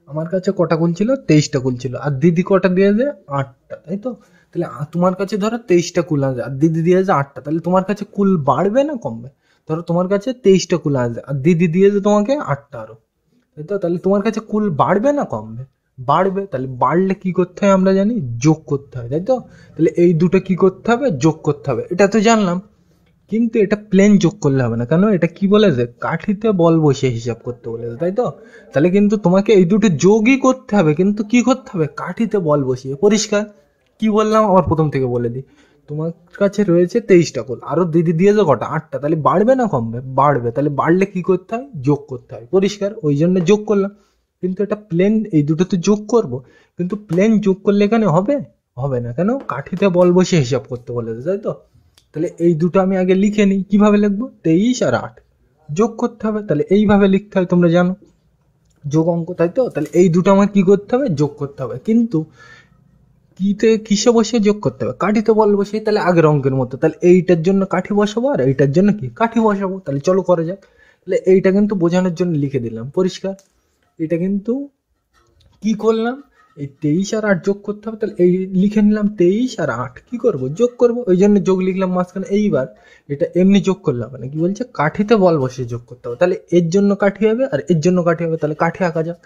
আমার কাছে কটা কুল ছিল, 23টা কুল ছিল। আর দিদি কটা দিয়েছে, 8টা, তাই তো। তাহলে তোমার কাছে ধরো 23টা কুল আছে আর দিদি দিয়েছে 8টা, তাহলে তোমার কাছে কুল বাড়বে না কমবে? ধরো তোমার কাছে 23টা কুল আছে আর দিদি দিয়েছে তোমাকে 8টা আরো, তাই তো। তাহলে তোমার কাছে কুল বাড়বে না কমবে? বাড়বে। তাহলে বাড়লে কি করতে হয় আমরা জানি, যোগ করতে হয়, তাই তো। তাহলে এই দুটো কি করতে হবে, যোগ করতে হবে, এটা তো জানলাম। কিন্তু এটা প্লেন যোগ করলে হবে না, কেন, এটা কি বলেছে, কাঠিতে বল বসে হিসাব করতে বলেছে, তাই তো। তাহলে কিন্তু তোমাকে এই দুটো যোগই করতে হবে, কিন্তু কি করতে হবে, কাঠিতে বল বসিয়ে। পরিষ্কার? কি বললাম আবার প্রথম থেকে বলে দিই। তোমার কাছে রয়েছে 23টা কুল, আরো দিদি দিয়েছে কটা, 8টা, তাহলে বাড়বে না কমবে? বাড়বে। তাহলে বাড়লে কি করতে হয়, যোগ করতে হয়। পরিষ্কার? ওই জন্য যোগ করলাম। কিন্তু এটা প্লেন, এই দুটো তো যোগ করব, কিন্তু প্লেন যোগ করলে এখানে হবে, হবে না। কেন, কাঠিতে বল বসে হিসাব করতে বলেছে, তাই তো। তাহলে এই দুটো আমি আগে লিখে নিই। কিভাবে লিখবো, 23 আর 8 যোগ করতে হবে। তাহলে এইভাবে লিখতে হয়, তোমরা জানো যোগ অঙ্ক, তাই তো। তাহলে এই দুটো আমার কি করতে হবে, যোগ করতে হবে। কিন্তু কিসে বসে যোগ করতে হবে, কাঠিতে বল বসে। তাহলে আগের অঙ্কের মতো, তাহলে এইটার জন্য কাঠি বসাবো আর এইটার জন্য কি কাঠি বসাবো। তাহলে চলো করা যাক। তাহলে এইটা কিন্তু বোঝানোর জন্য লিখে দিলাম। পরিষ্কার? এটা কিন্তু কি করলাম, এই 23 আর 8 যোগ করতে হবে। তাহলে এই লিখে নিলাম 23 আর 8 কি করব, যোগ করব, ওই জন্য যোগ লিখলাম মাঝখানে। এইবার এটা এমনি যোগ করলে হবে না, কি বলছে, কাঠিতে বল বসে যোগ করতে হবে। তাহলে এর জন্য কাঠি হবে আর এর জন্য কাঠি হবে, তাহলে কাঠি আঁকা যাক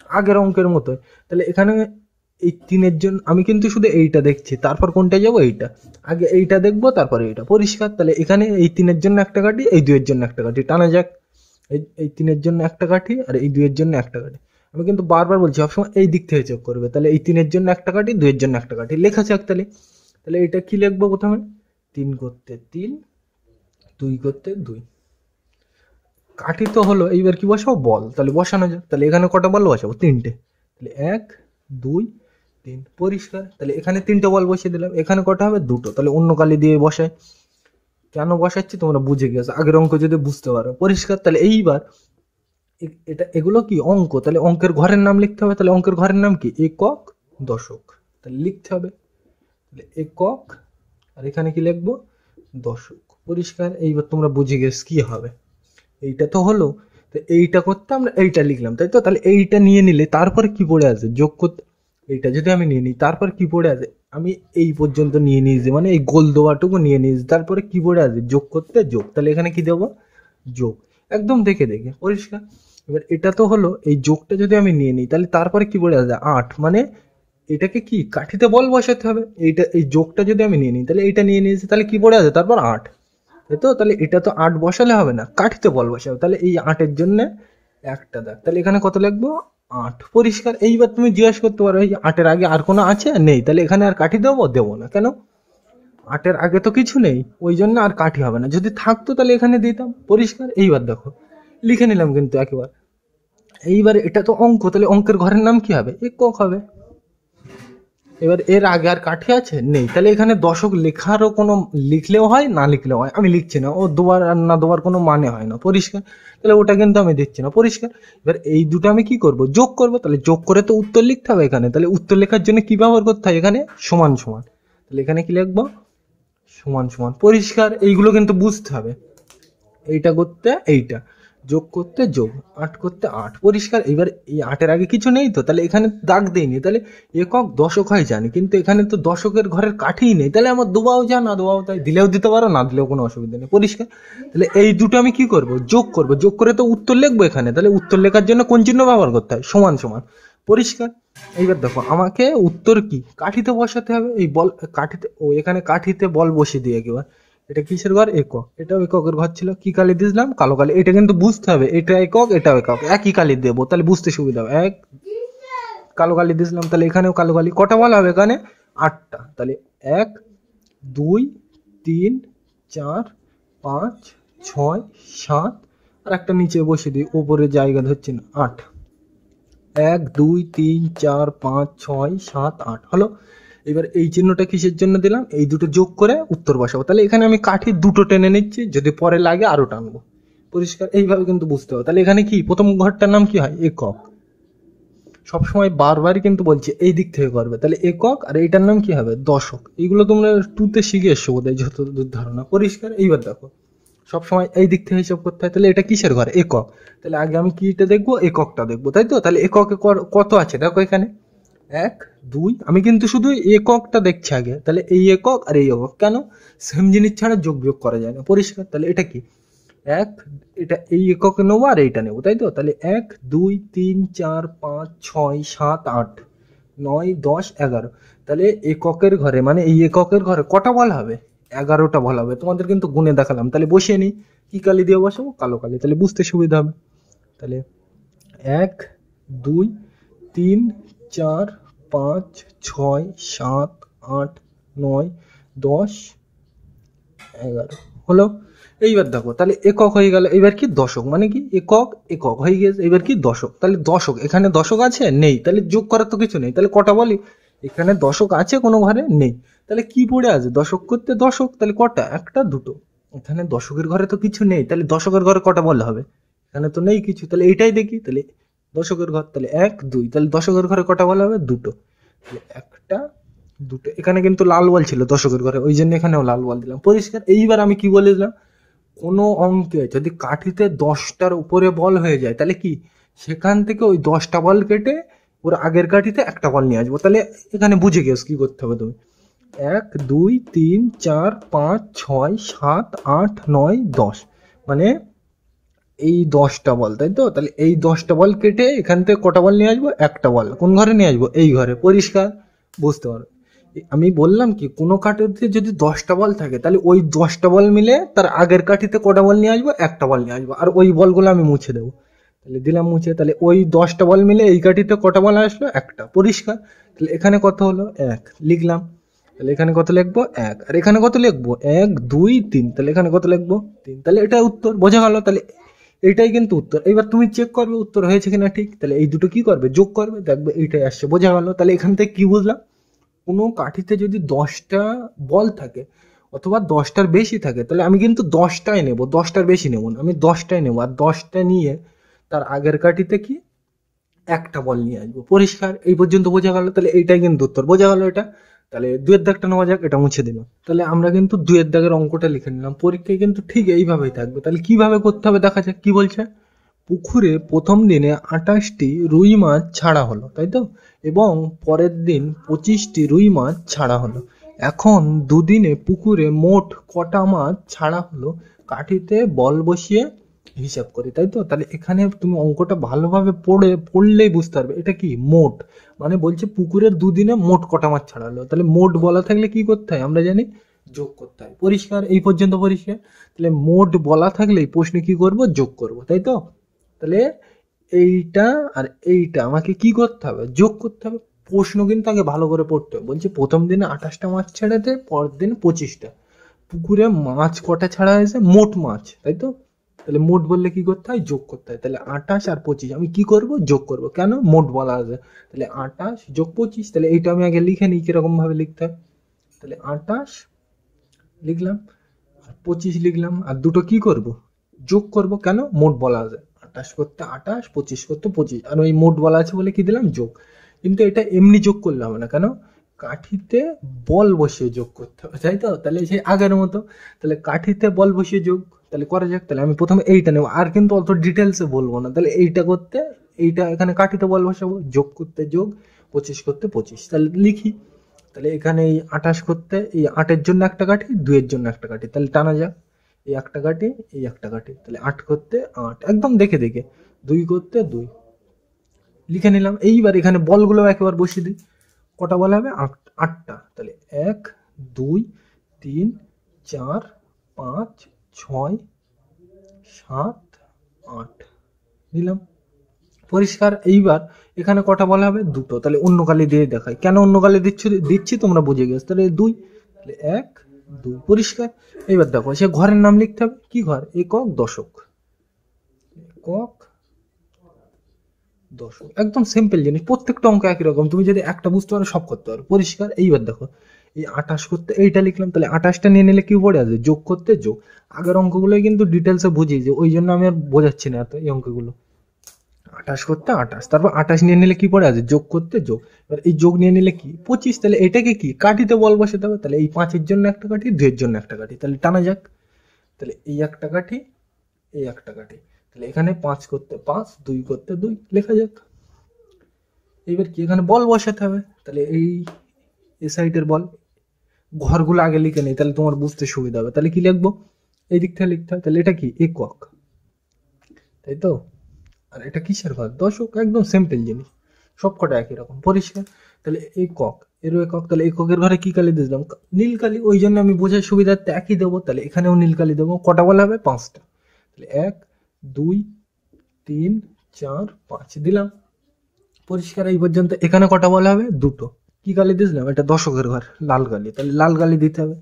আগের অঙ্কের মতোই। তাহলে এখানে এই 3-এর জন্য আমি কিন্তু শুধু এইটা দেখছি, তারপর কোনটা যাবো, এইটা আগে এইটা দেখবো তারপরে এইটা। পরিষ্কার? তাহলে এখানে এই 3-এর জন্য একটা কাঠি, এই 2-এর জন্য একটা কাঠি টানা যাক। এই 3-এর জন্য একটা কাঠি আর এই 2-এর জন্য একটা কাঠি। আমি কিন্তু বারবার বলছি সবসময় এই দিক থেকে যোগ করবে। তাহলে এই 3-এর জন্য একটা কাঠি, 2-এর জন্য একটা কাঠি লেখা যাক। তাহলে তাহলে এটা কি লিখবো প্রথমে, 3 করতে 3, 2 করতে 2, কাঠি তো হলো। এইবার কি বসাবো, বল। তাহলে বসানো যাক। তাহলে এখানে কটা বল বসাবো, 3টে। তাহলে 1 2 3। পরিষ্কার? তাহলে এখানে 3টে বল বসিয়ে দিলাম। এখানে কটা হবে, 2টো। তাহলে অন্য কালি দিয়ে বসাই। কেন বসাচ্ছি তোমরা বুঝে গেছো, আগের অঙ্ক যদি বুঝতে পারো। পরিষ্কার? তাহলে এইবার এটা এগুলো কি অঙ্ক, তাহলে অঙ্কের ঘরের নাম লিখতে হবে। তাহলে অঙ্কের ঘরের নাম কি, একক দশক, তাহলে লিখতে হবে। তাহলে একক আর এখানে কি লিখবো, দশক। পরিষ্কার? এইবার তোমরা বুঝে গেছ কি হবে। এইটা তো হলো, তো এইটা করতে আমরা এইটা লিখলাম, তাই তো। তাহলে এইটা নিয়ে নিলে তারপরে কি পড়ে আছে, যোগ করতে। এইটা যদি আমি নিয়ে নিই তারপর কি পড়ে আছে, আমি এই পর্যন্ত নিয়ে নিয়েছি, মানে এই গোল দেওয়াটুকু নিয়ে নিয়েছি, তারপরে কি পড়ে আছে, যোগ করতে যোগ। তাহলে এখানে কি দেবো, যোগ, একদম দেখে দেখে। পরিষ্কার? এবার এটা তো হলো, এই যোগটা যদি আমি নিয়ে নিই তাহলে তারপরে কি পড়ে আছে, 8, মানে এটাকে কি কাঠিতে বল বসাতে হবে। এইটা, এই যোগটা যদি আমি নিয়ে নিই তাহলে এইটা নিয়ে নিয়েছি, তাহলে কি পড়ে আছে তারপর 8, তাই তো। তাহলে এটা তো 8 বসালে হবে না, কাঠিতে বল বসাবে। তাহলে এই 8-এর জন্য একটা দাগ। তাহলে এখানে কত লিখবো, 8। পরিষ্কার? এইবার তুমি জিজ্ঞাসা করতে পারো এই 8-এর আগে আর কোনো আছে, নেই, তাহলে এখানে আর কাঠি দেবো, দেবো না। কেন, 8-এর আগে তো কিছু নেই, ওই জন্য আর কাঠি হবে না। যদি থাকতো তাহলে এখানে দিতাম। পরিষ্কার? এইবার দেখো লিখে নিলাম কিন্তু একেবারে। এইবার এটা তো অঙ্ক, তাহলে অঙ্কের ঘরের নাম কি হবে, একক হবে। এবার এর আগে আর কাঠি আছে নেই, তাহলে এখানে দশক লেখারও কোনো, লিখলেও হয় না লিখলেও হয়, আমি লিখছি না, ও দুবার আর না দুবার কোনো মানে হয় না, পরিষ্কার। তাহলে ওটা কিন্তু আমি দিচ্ছি না, পরিষ্কার। এবার এই দুটো আমি কি করব, যোগ করব, তাহলে যোগ করে তো উত্তর লিখতে হবে এখানে, তাহলে উত্তর লেখার জন্য কি ব্যবহার করতে হয়, এখানে সমান সমান, তাহলে এখানে কি লিখবো, সমান সমান, পরিষ্কার। এইগুলো কিন্তু বুঝতে হবে, এইটা করতে এইটা, যোগ করতে যোগ, 8 করতে 8, পরিষ্কার। এবার এই 8-এর আগে কিছু নেই তো, তাহলে এখানে দাগ দেইনি, তাহলে একক দশক হয় জানি, কিন্তু এখানে তো দশকের ঘরের কাঠিই নেই, তাহলে আমার দুবাও যা না দুবাও তাই, দিলেও দিতে পারো না দিলেও কোনো অসুবিধা নেই, পরিষ্কার। তাহলে এই দুটো আমি কি করব, যোগ করব, যোগ করে তো উত্তর লিখবো এখানে, তাহলে উত্তর লেখার জন্য কোন চিহ্ন ব্যবহার করতে হয়, সমান সমান, পরিষ্কার। এইবার দেখো আমাকে উত্তর কি কাঠিতে বসাতে হবে, এই বল কাঠিতে, ও এখানে কাঠিতে বল বসিয়ে দিয়ে একবার, এটা কিসের ঘর, একক, এটাও এককের ঘর ছিল, কি কালি দিয়েছিলাম, কালো কালি। এটা কিন্তু বুঝতে হবে, এটা একক এটাও একক, একই কালি দেবো, তাহলে বুঝতে সুবিধা হবে। এক কালো কালি দিয়েছিলাম, তাহলে এখানেও কালো কালি, কটা বলা হবে এখানে, 8টা, তাহলে 1 2 3 4 5 6 7, আর একটা নিচে বসিয়ে দিই, উপরে জায়গা ধরছি না, 8, 1 2 3 4 5 6 7 8 হলো। এবার এই চিহ্নটা কিসের জন্য দিলাম, এই দুটো যোগ করে উত্তর বসাবো, তাহলে এখানে আমি কাঠি দুটো টেনে নিচ্ছি, যদি পরে লাগে আরো টানবো, পরিষ্কার। এইভাবে কিন্তু বুঝতে হবে। তাহলে এখানে কি প্রথম ঘরটার নাম কি হয়, একক, সবসময় বারবারই কিন্তু বলছি এই দিক থেকে করবে, তাহলে একক, আর এইটার নাম কি হবে, দশক। এইগুলো তোমরা 2-তে শিখে এসছো বোধহয়, যতদূর ধারণা, পরিষ্কার। এইবার দেখো সবসময় এই দিক থেকে হিসাব করতে হয়, তাহলে এটা কিসের ঘর, একক, তাহলে আগে আমি কিটা দেখবো, এককটা দেখবো, তাই তো। তাহলে এককে কত আছে দেখো এখানে, 1 2, আমি কিন্তু শুধু এককটা দেখছি আগে, তাহলে এই একক আর এই একক, কেন, সেম জিনিস ছাড়া যোগ বিয়োগ করা যায় না, পরিষ্কার। তাহলে এটা কি, এক, এটা এই এককে নেবো আর এইটা নেবো, তাই তো। তাহলে 1 2 3 4 5 6 7 8 9 10 11, তাহলে এককের ঘরে মানে এই এককের ঘরে কটা বল হবে, 11টা বল হবে। তোমাদের কিন্তু গুণে দেখালাম, তাহলে বসিয়ে নি, কি কালি দিয়ে বসাবো, কালো কালি, তাহলে বুঝতে সুবিধা হবে। তাহলে 1 2 3 4 5 6 7 8 9 10 11 হলো। এইবার দেখো তাহলে একক হয়ে গেল, এবার কি দশক, মানে কি একক একক হয়ে গেছে, এবার কি দশক, তাহলে দশক, এখানে দশক আছে নেই, তাহলে যোগ করার তো কিছু নেই, তাহলে কটা বলি, এখানে দশক আছে কোনো ঘরে নেই, তাহলে কি পড়ে আছে, দশক করতে দশক, তাহলে কটা, একটা দুটো, এখানে দশকের ঘরে তো কিছু নেই, তাহলে দশকের ঘরে কটা বলা হবে, এখানে তো নেই কিছু, তাহলে এইটাই দেখি, তাহলে দশকের ঘর, তাহলে 1 2, তাহলে দশকের ঘরে কটা বলা হবে, দুটো, তাহলে একটা দুটো, এখানে কিন্তু লাল বল ছিল দশকের ঘরে, ওই জন্য এখানেও লাল বল দিলাম, পরিষ্কার। এইবার আমি কি বলে দিলাম, কোনো অঙ্কে যদি কাঠিতে 10টার উপরে বল হয়ে যায়, তাহলে কি সেখান থেকে ওই 10টা বল কেটে ওর আগের কাঠিতে একটা বল নিয়ে আসবো, তাহলে এখানে বুঝে গেছো কি করতে হবে তুমি, 1 2 3 4 5 6 7 8 9 10, মানে এই 10টা বল, তাই তো। তাহলে এই 10টা বল কেটে এখান থেকে কটা বল নিয়ে আসবো, একটা বল, কোন ঘরে নিয়ে আসবো, এই ঘরে, পরিষ্কার, বুঝতে পারো। আমি বললাম কি কোনো কাঠিতে যদি 10টা বল থাকে, তাহলে ওই 10টা বল মিলে তার আগের কাঠিতে কটা বল নিয়ে আসবো, একটা বল নিয়ে আসবো, আর ওই বলগুলো আমি মুছে দেবো, তাহলে দিলাম মুছে, তাহলে ওই 10টা বল মিলে এই কাঠিতে কটা বল আসলো, একটা, পরিষ্কার। তাহলে এখানে কত হলো, 1 লিখলাম, তাহলে এখানে কত লিখবো, 1, আর এখানে কত লিখবো, 1 2 3, তাহলে এখানে কত লিখবো, 3, তাহলে এটা উত্তর, বোঝা গেল। তাহলে এইটাই কিন্তু উত্তর। এবার তুমি চেক করবে উত্তর হয়েছে কিনা ঠিক, তাহলে এই দুটো কি করবে, যোগ করবে, দেখবে এইটাই আসছে, বোঝা গেল। তাহলে এখান থেকে কি বুঝলাম, কোনো কাঠিতে যদি 10টা বল থাকে অথবা 10টার বেশি থাকে, তাহলে আমি কিন্তু 10টাই নেব, 10টার বেশি নেব না, আমি 10টাই নেব, আর 10টা নিয়ে তার আগের কাঠিতে কি একটা বল নিয়ে আসবো, পরিষ্কার। এই পর্যন্ত বোঝা গেল, তাহলে এইটাই কিন্তু উত্তর, বোঝা গেল এটা। তাহলে 2-এর দাগটা নেওয়া যাক, এটা মুছে দিলাম, তাহলে আমরা কিন্তু 2-এর দাগের অঙ্কটা লিখে নিলাম, পরীক্ষায় কিন্তু ঠিক এইভাবেই থাকবে। তাহলে কিভাবে করতে হবে দেখা যাক, কি বলছে, পুকুরে প্রথম দিনে 28টি রুই মাছ ছাড়া হলো, তাই তো, এবং পরের দিন 25টি রুই মাছ ছাড়া হলো, এখন দুদিনে পুকুরে মোট কটা মাছ ছাড়া হলো, কাঠিতে বল বসিয়ে হিসাব করি, তাই তো। তাহলে এখানে তুমি অঙ্কটা ভালোভাবে পড়লেই বুঝতে পারবে এটা কি মোট, মানে বলছে পুকুরের দুদিনে মোট কটা মাছ ছাড়া হলো, তাহলে মোট বলা থাকলে কি করতে হয় আমরা জানি, যোগ করতে হয়, পরিষ্কার। এই পর্যন্ত পরিষ্কার। তাহলে মোট বলা থাকলে প্রশ্নে কি করব, যোগ করব, তাই তো। তাহলে এইটা আর এইটা আমাকে কি করতে হবে, যোগ করতে হবে। প্রশ্ন কিন্তু আগে ভালো করে পড়তে হবে, বলছে প্রথম দিনে 28টা মাছ ছেড়েতে, পরের দিন 25টা, পুকুরে মাছ কটা ছাড়া হয়েছে, মোট মাছ, তাই তো। তাহলে মোট বললে কি করতে হয়, যোগ করতে হয়। তাহলে 28 আর 25 আমি কি করব, যোগ করব। কেন, মোট বলা আছে। তাহলে 28 যোগ 25, তাহলে এইটা আমি আগে লিখে নিই কিরকম ভাবে লিখতে হয়। তাহলে 28 লিখলাম আর 25 লিখলাম, আর দুটো কি করব, যোগ করব। কেন, মোট বলা আছে। 28 করতে 28, 25 করতে 25, আর ওই মোট বলা আছে বলে কি দিলাম, যোগ। কিন্তু এটা এমনি যোগ করলে হবে না, কেন, কাঠিতে বল বসিয়ে যোগ করতে হবে, তাই তো। তাহলে সেই আগের মতো, তাহলে কাঠিতে বল বসিয়ে যোগ, তাহলে করা যাক। তাহলে আমি প্রথমে এইটা নেব, আর কিন্তু অত ডিটেলসে বলবো না। তাহলে এইটা করতে, এইটা এখানে কাঠিতে বল বসাবো, যোগ করতে যোগ, 25 করতে 25, তাহলে লিখি। তাহলে এখানে এই 28 করতে এই 8-এর জন্য একটা কাঠি, 2-এর জন্য একটা কাঠি, তাহলে টানা যাক। এই একটা কাঠি, এই একটা কাঠি, তাহলে 8 করতে 8, একদম দেখে দেখে। 2 করতে 2 লিখে নিলাম। এইবার এখানে বলগুলো একবার বসিয়ে দিই। কটা বল হবে, 8টা। তাহলে 1 2 3 4 5 6 7 8 দিলাম, পরিষ্কার। এইবার এখানে কটা বলা হবে, দুটো। তাহলে অন্য কালি দিয়ে দেখাই, কেন অন্য কালি দিচ্ছি তোমরা বুঝে গেছো। তাহলে 2, তাহলে 1 2, পরিষ্কার। এইবার দেখো সে ঘরের নাম লিখতে হবে, কি ঘর, একক দশক, একক দশক, একদম সিম্পল জিনিস। প্রত্যেকটা অঙ্ক একই রকম, তুমি যদি একটা বুঝতে পারো সব করতে পারো, পরিষ্কার। এইবার দেখো এই 28 করতে এইটা লিখলাম, তাহলে 28টা নিয়ে নিলে কি পড়ে আছে, যোগ করতে যোগ। আগের অঙ্কগুলোই কিন্তু ডিটেলসে বুঝিয়েছি, ওই জন্য আমি আর বোঝাচ্ছি না এত এই অঙ্কগুলো। 28 করতে 28, তারপর 28 নিয়ে নিলে কি পড়ে আছে, যোগ করতে যোগ। এবার এই যোগ নিয়ে নিলে কি 25, তাহলে এটাকে কি কাঠিতে বল বসাতে হবে। তাহলে এই 5-এর জন্য একটা কাঠি, 2-এর জন্য একটা কাঠি, তাহলে টানা যাক। তাহলে এই একটা কাঠি, এই একটা কাঠি, তাহলে এখানে 5 করতে 5, 2 করতে 2, লেখা যাক। এবার কি এখানে বল বসাতে হবে। তাহলে এই সাইডের বল, ঘরগুলো আগে লিখে নেই, তাহলে তোমার বুঝতে সুবিধা হবে। তাহলে কি লিখবো, এই দিকটা লিখতে হবে। তাহলে এটা কি একক, তাই তো। আর এটা কিসের ঘর, দশক, একদম সিম্পল জিনিস, সবকটা একই রকম, পরিষ্কার। তাহলে একক, এরও একক, তাহলে এককের ঘরে কি কালি দিলাম, নীল কালি, ওই জন্য আমি বোঝার সুবিধার্থে একই দেবো। তাহলে এখানেও নীল কালি দেবো। কটা বলা হবে, 5টা। তাহলে 1 2 3 4 5 দিলাম, পরিষ্কার। এই পর্যন্ত। এখানে কটা বলা হবে, দুটো। কি কালি দিয়েছিলাম, এটা দশকের ঘর, লাল কালি, তাহলে লাল কালি দিতে হবে।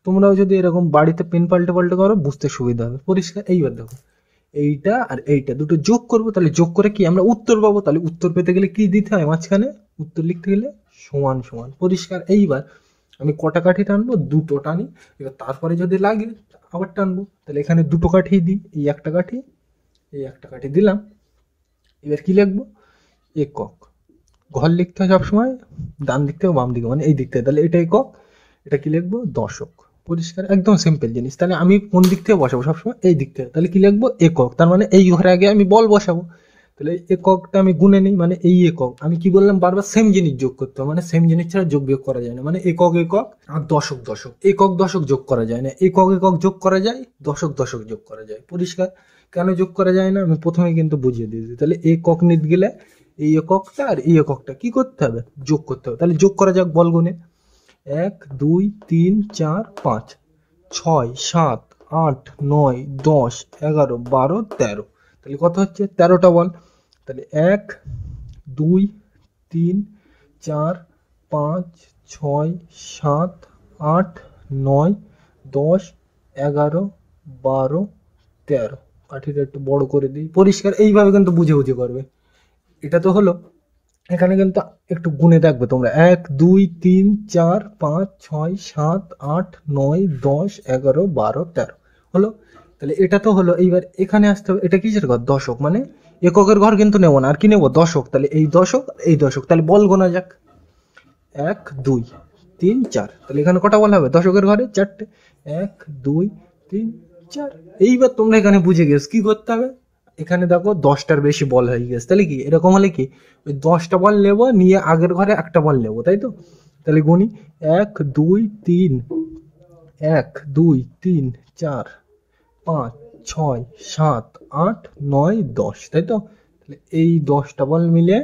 তোমরাও যদি এরকম বাড়িতে পেন পাল্টে পাল্টে করো, বুঝতে সুবিধা হবে, পরিষ্কার। এইবার দেখো এইটা আর এইটা দুটো যোগ করবো, তাহলে যোগ করে কি আমরা উত্তর পাবো। তাহলে উত্তর পেতে গেলে কি দিতে হয়, মাঝখানে উত্তর লিখতে গেলে সমান সমান, পরিষ্কার। এইবার আমি কটা কাঠি টানবো, দুটো টানি। এবার তারপরে যদি লাগে আবার টানবো, তাহলে এখানে দুটো কাঠি দিই, এই একটা কাঠি, এই একটা কাঠি দিলাম। এবার কি লিখবো, একক। ঘর লিখতে হয় সবসময় ডান দিক থেকে বাম দিকে, মানে এই দিক থেকে। তাহলে এটা একক, এটা কি লিখবো, দশক, পরিষ্কার। একদম সিম্পল জিনিস। তাহলে আমি কোন দিক থেকে বসাবো, সবসময় এই দিক থেকে। তাহলে কি লিখবো, একক, তার মানে এই ঘরে আগে আমি বল বসাবো। তাহলে এককটা আমি গুনে নিই, মানে এই একক। আমি কি বললাম, বারবার সেম জিনিস যোগ করতে হবে, মানে সেম জিনিস ছাড়া যোগ বিয়োগ করা যায় না। মানে একক একক আর দশক দশক, একক দশক যোগ করা যায় না, একক একক যোগ করা যায়, দশক দশক যোগ করা যায়, পরিষ্কার। কেন যোগ করা যায় না আমি প্রথমে কিন্তু বুঝিয়ে দিয়েছি। তাহলে একক নিতে গেলে এই এককটা আর এই এককটা কি করতে হবে, যোগ করতে হবে। তাহলে যোগ করা যাক বল গুনে। 1 2 3 4 5 6 7 8 9 10 11 12 13, তাহলে কত হচ্ছে, 13টা বল। তাহলে 1 2 3 4 5 6 7 8 9 10 11 12 13, কাঠিটা একটু বড় করে দিই, পরিষ্কার। এইভাবে কিন্তু বুঝে বুঝে করবে। এটা তো হলো। এখানে কিন্তু একটু গুনে দেখবে তোমরা, 1 2 3 4 5 6 7 8 9 10 11 12 13 হলো। তাহলে এটা তো হলো। এইবার এখানে আসতে হবে, এটা কিসের ঘর, দশক, মানে এককের ঘর কিন্তু নেবো না, আর কি নেবো, দশক। তাহলে এই দশক, এই দশক, তাহলে বল গোনা যাক। 1 2 3 4, তাহলে এখানে কটা বল হবে, দশকের ঘরে 4টে। 1 2 3 4। এইবার তোমরা এখানে বুঝে গেছো কি করতে হবে। এখানে দেখো 10টার বেশি বল হয়ে গেছে, তাহলে কি এরকম হলে কি ওই 10টা বল নেবো, নিয়ে আগের ঘরে একটা বল নেবো, তাই তো। তাহলে গুনি, 1 2 3 1 2 3 4 5 6 7 8 9 10, তাই তো। তাহলে এই 10টা বল মিলে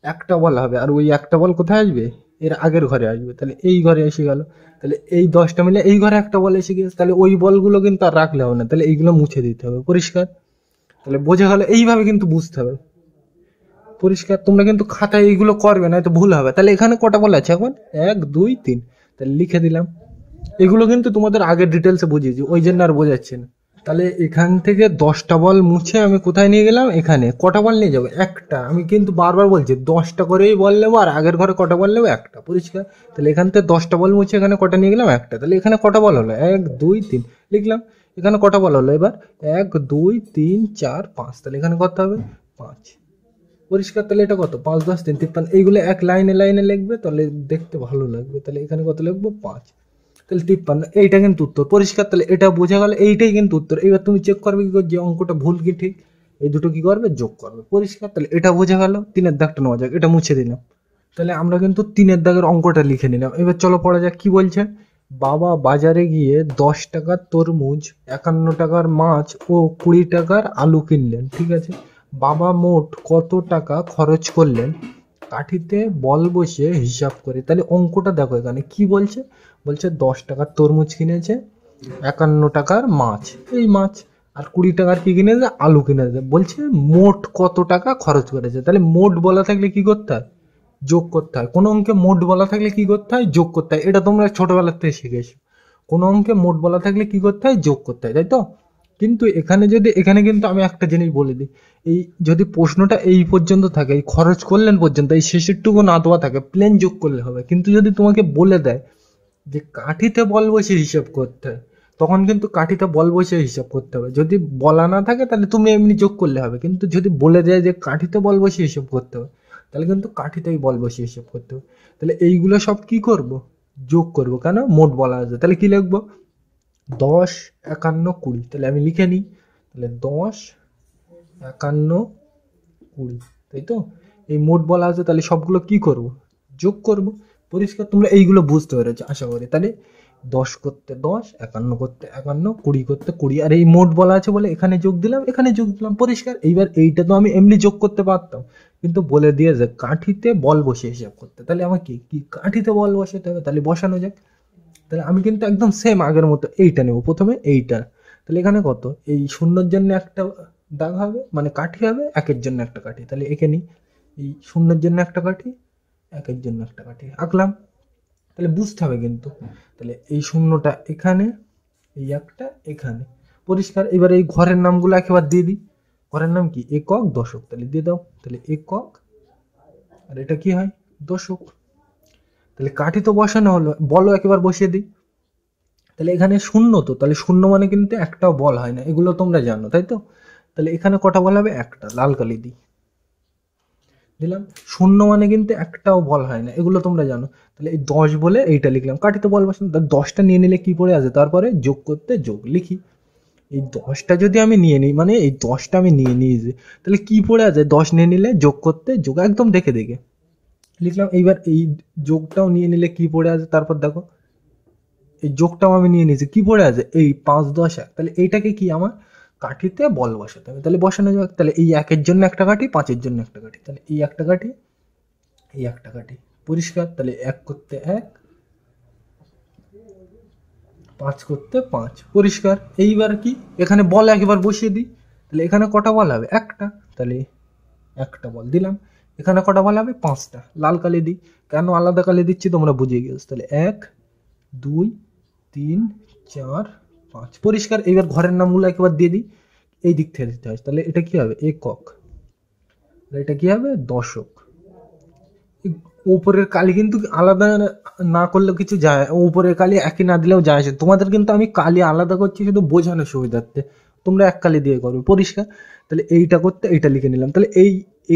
একটা বল হবে, আর ওই একটা বল কোথায় আসবে, এর আগের ঘরে আসবে, তাহলে এই ঘরে এসে গেল। তাহলে এই 10টা মিলে এই ঘরে একটা বল এসে গেছে, তাহলে ওই বলগুলো কিন্তু আর রাখলে হবে না, তাহলে এইগুলো মুছে দিতে হবে, পরিষ্কার। তাহলে বোঝা গেল, এইভাবে কিন্তু বুঝতে হবে, পরিষ্কার। তোমরা কিন্তু খাতায় এইগুলো করবে না, তো ভুল হবে। তাহলে এখানে কটা বল আছে এখন, 1 2 3, তাহলে লিখে দিলাম। এগুলো কিন্তু তোমাদের আগের ডিটেলসে বুঝিয়েছি, ওই জন্য আর বোঝাচ্ছি না। তাহলে এখান থেকে 10টা বল মুছে আমি কোথায় নিয়ে গেলাম, এখানে কটা বল নিয়ে যাবো, একটা। আমি কিন্তু বারবার বলছি 10টা করেই বল নেবো, আর আগের ঘরে কটা বল নেবো, একটা, পরিষ্কার। তাহলে এখান থেকে 10টা বল মুছে এখানে কটা নিয়ে গেলাম, একটা। তাহলে এখানে কটা বল হলো, 1 2 3 লিখলাম। এখানে কটা বল হলো এবার, 1 2 3 4 5। তাহলে এখানে কত হবে, 5, পরিষ্কার। তাহলে এটা কত, 5 10 3 53। এইগুলো এক লাইনে লাইনে লিখবে, তাহলে দেখতে ভালো লাগবে। তাহলে এখানে কত লিখবো, 5। তাহলে 53, এইটা কিন্তু উত্তর, পরিষ্কার। তাহলে এটা বোঝা গেল, এইটাই কিন্তু উত্তর। এবার তুমি চেক করবে কি করে যে অঙ্কটা ভুল কি ঠিক, এই দুটো কি করবে, যোগ করবে, পরিষ্কার। তাহলে এটা বোঝা গেল। 3-এর দাগটা নেওয়া যাক, এটা মুছে দিলাম। তাহলে আমরা কিন্তু 3-এর দাগের অঙ্কটা লিখে নিলাম। এবার চলো পড়া যাক কি বলছে। বাবা বাজারে গিয়ে 10 টাকার তরমুজ, 51 টাকার মাছ ও 20 টাকার আলু কিনলেন, ঠিক আছে। বাবা মোট কত টাকা খরচ করলেন, কাঠিতে বল বসে হিসাব করে। তাহলে অঙ্কটা দেখো এখানে কি বলছে, বলছে 10 টাকার তরমুজ কিনেছে, 51 টাকার মাছ, এই মাছ, আর 20 টাকার কি কিনেছে, আলু কিনেছে। বলছে মোট কত টাকা খরচ করেছে। তাহলে মোট বলা থাকলে কি করতে হয়, যোগ করতে হয়। কোনো অঙ্কে মোট বলা থাকলে কি করতে হয়, যোগ করতে হয়। এটা তোমরা ছোটবেলার থেকে শিখেছো। কোনো অঙ্কে মোট বলা থাকলে কি করতে হয়, যোগ করতে হয়, তাই তো। কিন্তু এখানে কিন্তু আমি একটা জিনিস বলে দিই, এই যদি প্রশ্নটা এই পর্যন্ত থাকে, এই খরচ করলেন পর্যন্ত, এই শেষেরটুকু না দেওয়া থাকে, প্লেন যোগ করলে হবে। কিন্তু যদি তোমাকে বলে দেয় যে কাঠিতে বল বসে হিসাব করতে হয়, তখন কিন্তু কাঠিতে বল বসে হিসাব করতে হবে। যদি বলা না থাকে তাহলে তুমি এমনি যোগ করলে হবে। কিন্তু যদি বলে দেয় যে কাঠিতে বল বসে হিসাব করতে হবে, তাহলে কিন্তু কাঠিতেই বল বসে হিসাব করতে হবে। তাহলে এইগুলো সব কি করব, যোগ করব। কেন, মোট বলা আছে। তাহলে কি লিখবো, 10 51 20। তাহলে আমি লিখে নিই, তাহলে 10 51 20, তাই তো। এই মোট বলা আছে, তাহলে সবগুলো কি করব, যোগ করব, পরিষ্কার। তোমরা এইগুলো বুঝতে পেরেছো আশা করি। তাহলে 10 করতে 10, 51 করতে 51, 20 করতে 20, আর এই মোট বলা আছে বলে এখানে যোগ দিলাম, এখানে যোগ দিলাম, পরিষ্কার। এইবার এইটা তো আমি এমনি যোগ করতে পারতাম, কিন্তু বলে দিয়েছে কাঠিতে বল বসে হিসাব করতে। তাহলে আমাকে কি কাঠিতে বল বসাতে হবে। তাহলে বসানো যাক। তাহলে আমি কিন্তু একদম সেম আগের মতো এইটা নেব, প্রথমে এইটা। তাহলে এখানে কত, এই শূন্যর জন্য একটা দাগ হবে, মানে কাঠি হবে, একের জন্য একটা কাঠি। তাহলে একে নিই, এই শূন্যের জন্য একটা কাঠি, একের জন্য একটা কাঠি আঁকলাম। তাহলে বুঝতে হবে কিন্তু। তাহলে এই শূন্যটা এখানে, এই একটা এখানে, পরিষ্কার। এবার এই ঘরের নামগুলো একেবারে দিয়ে দিই। ঘরের নাম কি, একক দশক, তাহলে দিয়ে দাও। তাহলে একক, আর এটা কি হয়, দশক। তাহলে কাঠি তো বসানো হলো, বলও একেবারে বসিয়ে দিই। তাহলে এখানে শূন্য, তো তাহলে শূন্য মানে কিন্তু একটাও বল হয় না, এগুলো তোমরা জানো, তাই তো। তাহলে এখানে কটা বল হবে, একটা, লাল কালি দিই, দিলাম। শূন্য মানে কিন্তু একটাও বল হয় না, এগুলো তোমরা জানো। তাহলে এই 10 বলে এইটা লিখলাম, কাঠিতে বল বসানো। 10টা নিয়ে নিলে কি পড়ে আছে, তারপরে যোগ করতে যোগ লিখি। এই 10টা যদি আমি নিয়ে নিই, মানে এই 10টা আমি নিয়ে নিয়েছি, তাহলে কি পড়ে আছে, 10 নিয়ে নিলে যোগ করতে যোগ, একদম দেখে দেখে লিখলাম। এইবার এই যোগটাও নিয়ে নিলে কি পড়ে আছে, তারপর দেখো এই যোগটাও আমি নিয়ে নিয়েছি, কি পড়ে আছে, এই 5 10 1। তাহলে এইটাকে কি আমার কাঠিতে বল বসাতে হবে। তাহলে বসানো যাক। তাহলে এই 1-এর জন্য একটা কাঠি, 5-এর জন্য একটা কাঠি। তাহলে এই একটা কাঠি, এই একটা কাঠি, পরিষ্কার। তাহলে 1 করতে 1, 5 করতে 5, পরিষ্কার। এইবার কি, এখানে বল একবার বসিয়ে দিই। তাহলে এখানে কটা বল হবে, একটা। তাহলে একটা বল দিলাম। এখানে কটা বল হবে, 5টা। লাল কালি দিই, কেন আলাদা কালি দিচ্ছি তোমরা বুঝে গেছো। তাহলে 1 2 3 4 5, পরিষ্কার। এইবার ঘরের নামগুলো একবার দিয়ে দিই, এই দিক থেকে দিতে হয়। তাহলে এটা কি হবে, একক, এটা কি হবে, দশক। উপরের কালি কিন্তু আলাদা না করলেও কিছু যায়, উপরের কালি একই না দিলেও যায় আসে। তোমাদের কিন্তু আমি কালি আলাদা করছি শুধু বোঝানোর সুবিধার্থে, তোমরা এক কালি দিয়ে করবে, পরিষ্কার। তাহলে এইটা করতে এইটা লিখে নিলাম। তাহলে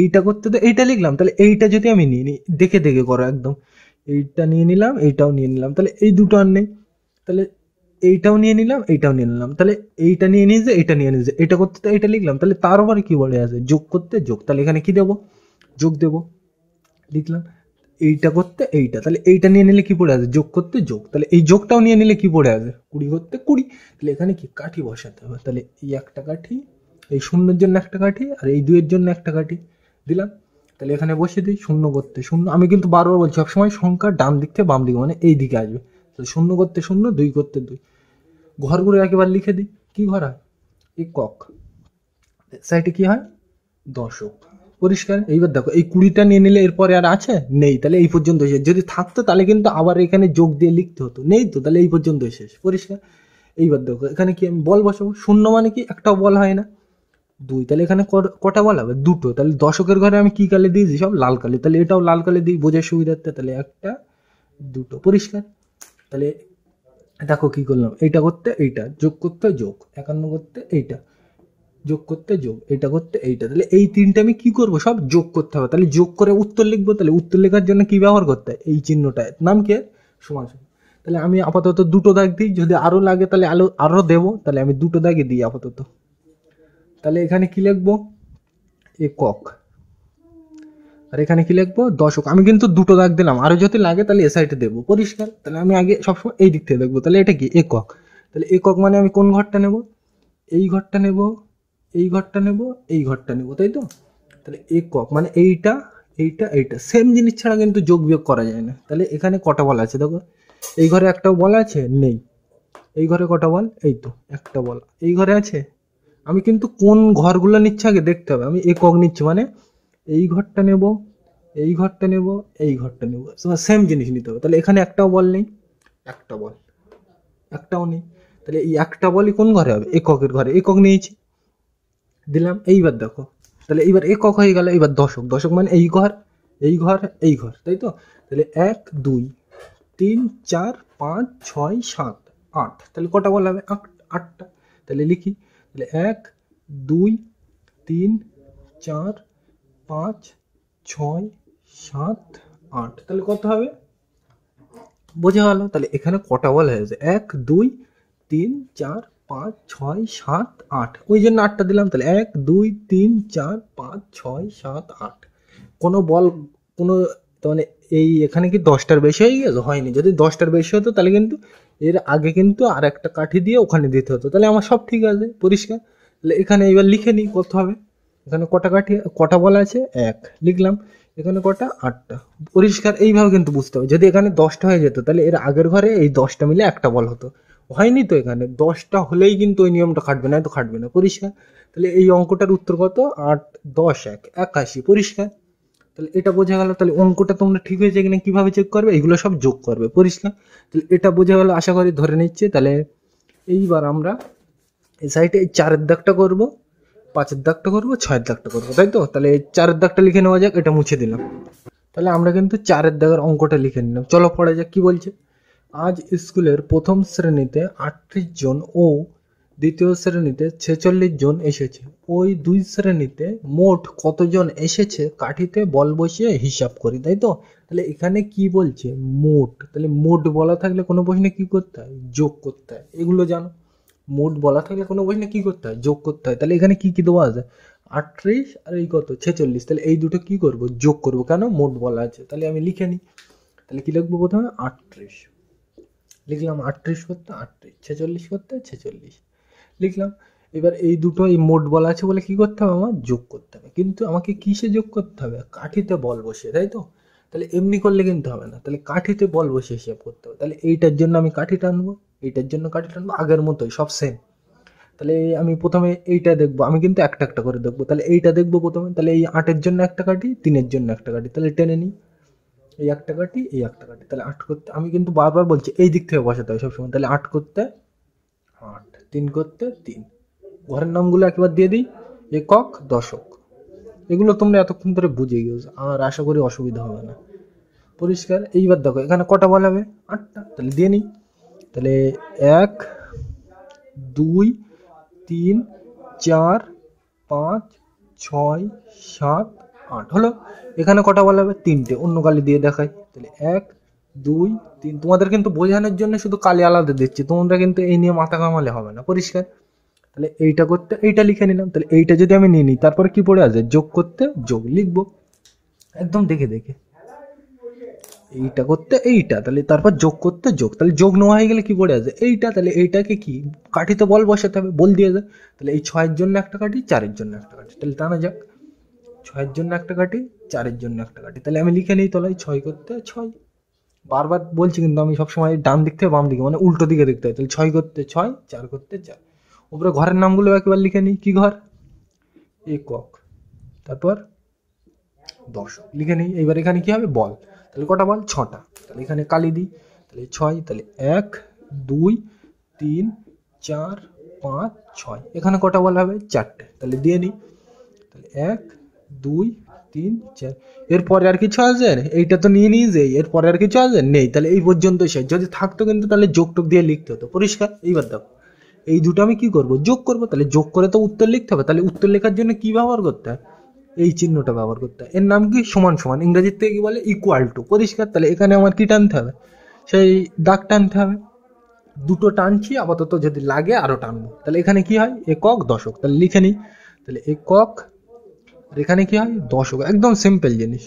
এইটা করতে তো এইটা লিখলাম। তাহলে এইটা যদি আমি নিয়ে নিই, দেখে দেখে করো একদম, এইটা নিয়ে নিলাম, এইটাও নিয়ে নিলাম। তাহলে এই দুটো আর নেই। তাহলে এইটাও নিয়ে নিলাম, এইটাও নিয়ে নিলাম। তাহলে এইটা নিয়ে নিয়েছে, এইটা নিয়ে নিয়েছে, এটা করতে তো এইটা লিখলাম। তাহলে তার উপরে কি বলে আছে, যোগ করতে যোগ। তাহলে এখানে কি দেবো, যোগ দেবো, লিখলাম। এইটা করতে এইটা, তাহলে এইটা নিয়ে নিলে কি পড়ে আছে, যোগ করতে যোগ। তাহলে এই যোগটাও নিয়ে নিলে কি পড়ে আছে, 20 করতে 20। তাহলে এখানে কি কাঠি বসাতে হবে। তাহলে এই একটা কাঠি, এই শূন্যের জন্য একটা কাঠি, আর এই 2-এর জন্য একটা কাঠি দিলাম। তাহলে এখানে বসিয়ে দিই, শূন্য করতে শূন্য। আমি কিন্তু বারবার বলছি সবসময় সংখ্যা ডান দিক থেকে বাম দিকে, মানে এই দিকে আসবে। তাহলে শূন্য করতে শূন্য, 2 করতে 2, ঘরগুলো একেবারে লিখে দিই। কি ঘর হয়, একক, সাইডে কি হয়, দশক, পরিষ্কার। এইবার দেখো এই 20টা নিয়ে নিলে এরপরে আর আছে নেই, তাহলে এই পর্যন্ত শেষ। যদি থাকতো তাহলে কিন্তু আবার এখানে যোগ দিয়ে লিখতে হতো, নেই তো, তাহলে এই পর্যন্ত শেষ, পরিষ্কার। এইবার দেখো এখানে কি আমি বল বসাবো, শূন্য মানে কি একটাও বল হয় না, 2, তাহলে এখানে কটা বল হবে, 2টো। তাহলে দশকের ঘরে আমি কি কালি দিয়েছি, সব লাল কালি, তাহলে এটাও লাল কালি দিই বোঝার সুবিধার্থে, তাহলে 1, 2 পরিষ্কার। তাহলে দেখো কি করলাম, এইটা করতে এইটা যোগ করতে যোগ, 51 করতে এইটা যোগ করতে যোগ, এইটা করতে এইটা, তাহলে এই তিনটে আমি কি করব, সব যোগ করতে হবে। তাহলে যোগ করে উত্তর লিখবো, তাহলে উত্তর লেখার জন্য কি ব্যবহার করতে হয়, এই চিহ্নটা, নাম কি, সমান সমান। তাহলে আমি আপাতত 2টো দাগ দিই, যদি আরো লাগে তাহলে আরো দেবো, তাহলে আমি 2টো দাগই দিই আপাতত। তাহলে এখানে কি লিখবো, একক, আর এখানে কি লিখবো, দশক। আমি কিন্তু 2টো দাগ দিলাম, আরো যদি লাগে তাহলে এ সাইডে দেবো, পরিষ্কার। তাহলে আমি আগে সবসময় এই দিক থেকে দেখবো, তাহলে এটা কি একক। তাহলে একক মানে আমি কোন ঘরটা নেব, এই ঘরটা নেব, এই ঘরটা নেব, এই ঘরটা নেব, তাই তো। তাহলে একক মানে এইটা এইটা এইটা সেম জিনিস ছাড়া কিন্তু যোগ বিয়োগ করা যায় না। তাহলে এখানে কটা বল আছে দেখো, এই ঘরে একটাও বল আছে, নেই। এই ঘরে কটা বল, এই তো একটা বল। এই ঘরে আছে, আমি কিন্তু কোন ঘরগুলো নিচ্ছে আগে দেখতে হবে। আমি একক নিচ্ছি মানে এই ঘরটা নেব, এই ঘরটা নেব, এই ঘরটা নেব, সেম জিনিস নিতে হবে। তাহলে এখানে একটাও বল নেই, একটা বল, একটাও নেই। তাহলে এই একটা বলই কোন ঘরে হবে, এককের ঘরে, একক নিয়েছি, দিলাম। এইবার দেখো, তাহলে এইবার একক হয়ে গেল। এইবার দশক, দশক মানে এই ঘর, এই ঘর, এই ঘর, তাই তো। তাহলে 1, 2, 3, 4, 5, 6, 7, 8, তাহলে কটা বল হবে, 8টা। তাহলে লিখি, তাহলে 1, 2, 3, 4, 5, 6, 7, 8, তাহলে কত হবে, বোঝা গেল। তাহলে এখানে কটা বল হয়েছে, 1, 2, 3, 4, 5, 6, 7, 8, ওই জন্য 8টা দিলাম। তাহলে 1, 2, 3, 4, 5, 6, 7, 8, কোনো বল কোনো, মানে এই এখানে কি 10টার বেশি হয়ে গেছে, হয়নি। যদি 10টার বেশি হতো তাহলে কিন্তু এর আগে কিন্তু আর একটা কাঠি দিয়ে ওখানে দিতে হতো, তাহলে আমার সব ঠিক আছে, পরিষ্কার। তাহলে এখানে এবার লিখে নিই কত হবে, এখানে কটা কাঠি, কটা বল আছে, 1 লিখলাম, এখানে কটা, 8টা, পরিষ্কার। এইভাবে কিন্তু বুঝতে হবে। যদি এখানে 10টা হয়ে যেত তাহলে এর আগের ঘরে এই 10টা মিলে একটা বল হতো, হয়নি তো। এখানে 10টা হলেই কিন্তু ওই নিয়মটা খাটবে না, তো খাটবে না, পরিষ্কার। তাহলে এই অঙ্কটার উত্তর কত, 8, 10, 1, 81, পরিষ্কার। তাহলে এটা বোঝা গেল। তাহলে অঙ্কটা তোমরা ঠিক হয়েছে কিনা কিভাবে চেক করবে, এগুলো সব যোগ করবে, পরিষ্কার। তাহলে এটা বোঝা গেল আশা করি, ধরে নিচ্ছে। তাহলে এইবার আমরা এই সাইডে এই 4-এর দাগটা করবো, 5-এর দাগটা করবো, 6-এর দাগটা করবো, তাই তো। তাহলে এই 4-এর দাগটা লিখে নেওয়া যাক, এটা মুছে দিলাম। তাহলে আমরা কিন্তু 4-এর দাগের অঙ্কটা লিখে নিলাম, চলো পড়া যাক কি বলছে। আজ স্কুলের প্রথম শ্রেণীতে 38 জন ও দ্বিতীয় শ্রেণীতে 46 জন এসেছে। ওই দুই শ্রেণীতে মোট কতজন এসেছে কাঠিতে বল বসিয়ে হিসাব করি, তাই তো। তাহলে এখানে কি বলছে, মোট। তাহলে মোট বলা থাকলে কোনো প্রশ্নে কি করতে হয়, যোগ করতে হয়, এগুলো জানো। মোট বলা থাকলে কোনো প্রশ্নে কি করতে হয়, যোগ করতে হয়। তাহলে এখানে কি কি দেওয়া আছে, 38 আর এই কত 46, তাহলে এই দুটো কি করব, যোগ করব, কেন মোট বলা আছে। তাহলে আমি লিখে নিই, তাহলে কি লিখবো, প্রথমে 38 লিখলাম, 38 করতে 38, 46 করতে 46 লিখলাম। এবার এই দুটো এই মোট বলা আছে বলে কি করতে হবে, আমার যোগ করতে হবে। কিন্তু আমাকে কিসে যোগ করতে হবে, কাঠিতে বল বসিয়ে, তাই তো। তাহলে এমনি করলে কিন্তু হবে না, তাহলে কাঠিতে বল বসিয়ে হিসাব করতে হবে। তাহলে এইটার জন্য আমি কাঠি টানবো, এইটার জন্য কাঠি টানবো, আগের মতোই সব সেম। তাহলে আমি প্রথমে এইটা দেখবো, আমি কিন্তু একটা একটা করে দেখবো। তাহলে এইটা দেখবো প্রথমে, তাহলে এই 8-এর জন্য একটা কাঠি, 3-এর জন্য একটা কাঠি, তাহলে টেনে নিই, এই একটা কাঠি, এই একটা কাঠি। তাহলে 8 করতে, আমি কিন্তু বারবার বলছি এই দিক থেকে বসাতে হবে সবসময়। তাহলে 8 করতে 8, 3 করতে 3, ঘরের নামগুলো একবার দিয়ে দিই, একক, দশক, এগুলো তোমরা এতক্ষণ ধরে বুঝে গিয়েছো, আর আশা করি অসুবিধা হবে না, পরিষ্কার। এইবার দেখো এখানে কটা বল হবে, 8টা, তাহলে দিয়ে নিই। তাহলে 1, 2, 3, 4, 5, 6, 7, 8 হলো। এখানে কটা বল হবে, 3টে, অন্য কালি দিয়ে দেখাই। তাহলে 1, 2, 3, তোমাদের কিন্তু বোঝানোর জন্য শুধু কালি আলাদা দিচ্ছি, তোমরা কিন্তু এই নিয়ে মাথা ঘামালে হবে না, পরিষ্কার। তাহলে এইটা করতে এইটা লিখে নিলাম। তাহলে এইটা যদি আমি নিয়ে নিই, তারপরে কি পড়ে আছে, যোগ করতে যোগ লিখবো, একদম দেখে দেখে। এইটা করতে এইটা, তাহলে তারপর যোগ করতে যোগ, তাহলে যোগ নেওয়া হয়ে গেলে কি পড়ে আছে, এইটা। তাহলে এইটাকে কি কাঠিতে বল বসাতে হবে, বল দিয়ে যায়। তাহলে এই 6-এর জন্য একটা কাঠি, 4-এর জন্য একটা কাঠি, তাহলে টানা যাক, 6-এর জন্য একটা কাঠি, 4-এর জন্য একটা কাঠি। তাহলে আমি লিখে নিই, তলায় 6 করতে 6, বারবার বলছি কিন্তু আমি সবসময় ডান দিক থেকে বাম দিকে মানে উল্টো দিকে দেখতে হয়। তাহলে 6 করতে 6, 4 করতে 4। উপরে ঘরের নামগুলো একবার লিখে নিই, কি ঘর, একক, তারপর দশক লিখে নিই। এইবার এখানে কি হবে, বল। তাহলে কটা বল, 6টা। তাহলে এখানে কালি দিই, তাহলে 6, তাহলে 1, 2, 3, 4 5 6, এখানে কটা বল হবে? 4টে। তাহলে দিয়ে নিই। তাহলে 1 2 3 4, এরপরে আর কিছু আছে? এইটা তো নিয়ে নিই যে, এরপরে আর কিছু আছে? নেই। তাহলে এই পর্যন্ত শেষ। যদি থাকতো কিন্তু তাহলে যোগ টোগ দিয়ে লিখতে হতো। পরিষ্কার? এইবার দেখো, এই দুটো আমি কি করব? যোগ করব। তাহলে যোগ করে তো উত্তর লিখতে হবে। তাহলে উত্তর লেখার জন্য কি ব্যবহার করতে হয়? এই চিহ্নটা ব্যবহার করতে হয়। এর নাম কি? সমান সমান। ইংরেজির থেকে কি বলে? Equal to. পরিষ্কার? তাহলে এখানে আমার কি টানতে হবে? সেই দাগ টানতে হবে। দুটো টানছি আপাতত, যদি লাগে আরো টানবো। তাহলে এখানে কি হয়? একক দশক। তাহলে লিখে নিই। তাহলে একক, আর এখানে কি হয়? দশক। একদম সিম্পল জিনিস।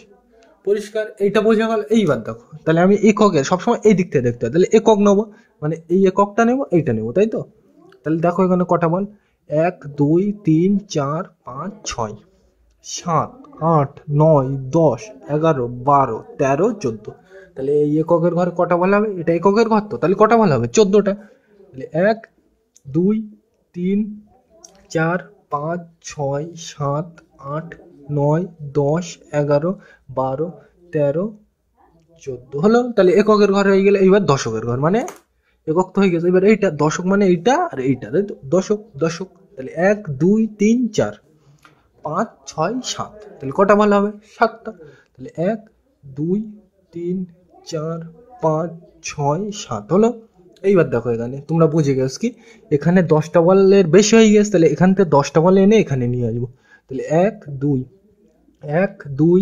পরিষ্কার? এইটা বোঝা গেল। এইবার দেখো, তাহলে আমি এককের সবসময় এই দিক থেকে দেখতে হয়। তাহলে একক নেবো, মানে এই এককটা নেবো, এইটা নেবো, তাই তো? তাহলে দেখো এখানে কটা বল? 1 2 3 4 5 6 7 8 9 10 11 12 13 14। তাহলে এই এককের ঘরে কটা বল হবে? এটা এককের ঘর তো, তাহলে কটা বল হবে? 14টা। তাহলে 1 2 3 4 5 6 7 8 9 10 11 12 13 14 হলো। তাহলে এককের ঘর হয়ে গেলে এইবার দশকের ঘর, মানে একক তো হয়ে গেছে। এবার এইটা দশক, মানে এইটা আর এইটা, তাই তো? দশক দশক। তাহলে 1 2 3 4 5 6 7, তাহলে কটা ভালো হবে? 7টা। তাহলে 1 2 3 4 5 6 7 হলো। এইবার দেখো, এখানে তোমরা বুঝে গেছো কি, এখানে 10টা বলের বেশি হয়ে গেছে। তাহলে এখান থেকে 10টা বল এনে এখানে নিয়ে আসবো। তাহলে 1 2 1 2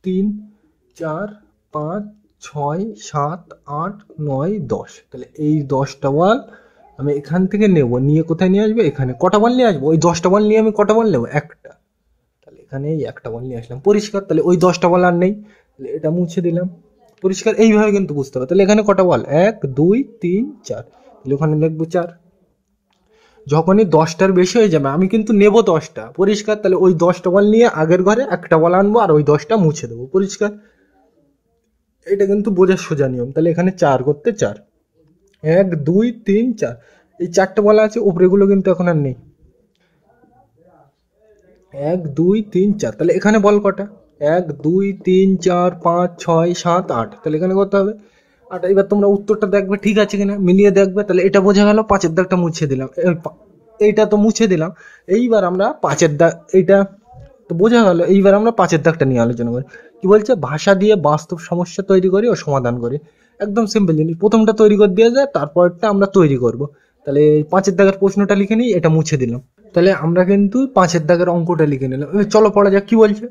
3 4 5 6 7 8 9 10। তাহলে এই 10টা বল আমি এখান থেকে নেব, নিয়ে কোথায় নিয়ে আসবো? এখানে। কটা বল নিয়ে আসবো? ওই 10টা বল নিয়ে আমি কটা বল নেবো? একটা। তাহলে এখানে এই একটা বল নিয়ে আসলাম। পরিষ্কার? তাহলে ওই 10টা বল আর নেই, তাহলে এটা মুছে দিলাম। পরিষ্কার? এইভাবে কিন্তু বুঝতে হবে। তাহলে এখানে কটা বল? 1 2 3 4, তাহলে ওখানে লিখবো 4। যখনই 10টার বেশি হয়ে যাবে আমি কিন্তু নেব 10টা। পরিষ্কার? তাহলে ওই 10টা বল নিয়ে আগের ঘরে একটা বল আনবো আর ওই 10টা মুছে দেবো। পরিষ্কার? এটা কিন্তু বোঝার সোজা নিয়ম। তাহলে এখানে 4 করতে 4, 1 2 3 4, এই 4টে বলা আছে, উপরেগুলো কিন্তু এখন আর নেই। 1 2 3 4, তাহলে এখানে বল কটা? 1 2 3 4 5 6 7 8, তাহলে এখানে কত হবে? 8। এবার তোমরা উত্তরটা দেখবে ঠিক আছে কিনা, মিলিয়ে দেখবে। তাহলে এটা বোঝা গেল। 5এর দাগটা মুছে দিলাম, এইটা তো মুছে দিলাম। এইবার আমরা 5এর দাগ, এইটা তো বোঝা গেল। এইবার আমরা 5এর দাগটা নিয়ে আলোচনা করি। কি বলছে? ভাষা দিয়ে বাস্তব সমস্যা তৈরি করি ও সমাধান করি। একদম সিম্পল জিনিস। প্রথমটা তৈরি করে দিয়ে যায়, তারপরটা আমরা তৈরি করব। তাহলে 5এর দাগের প্রশ্নটা লিখে নিই, এটা মুছে দিলাম। তাহলে আমরা কিন্তু 5এর দাগের অঙ্কটা লিখে নিলাম। এবার চলো পড়া যাক। কি বলছে?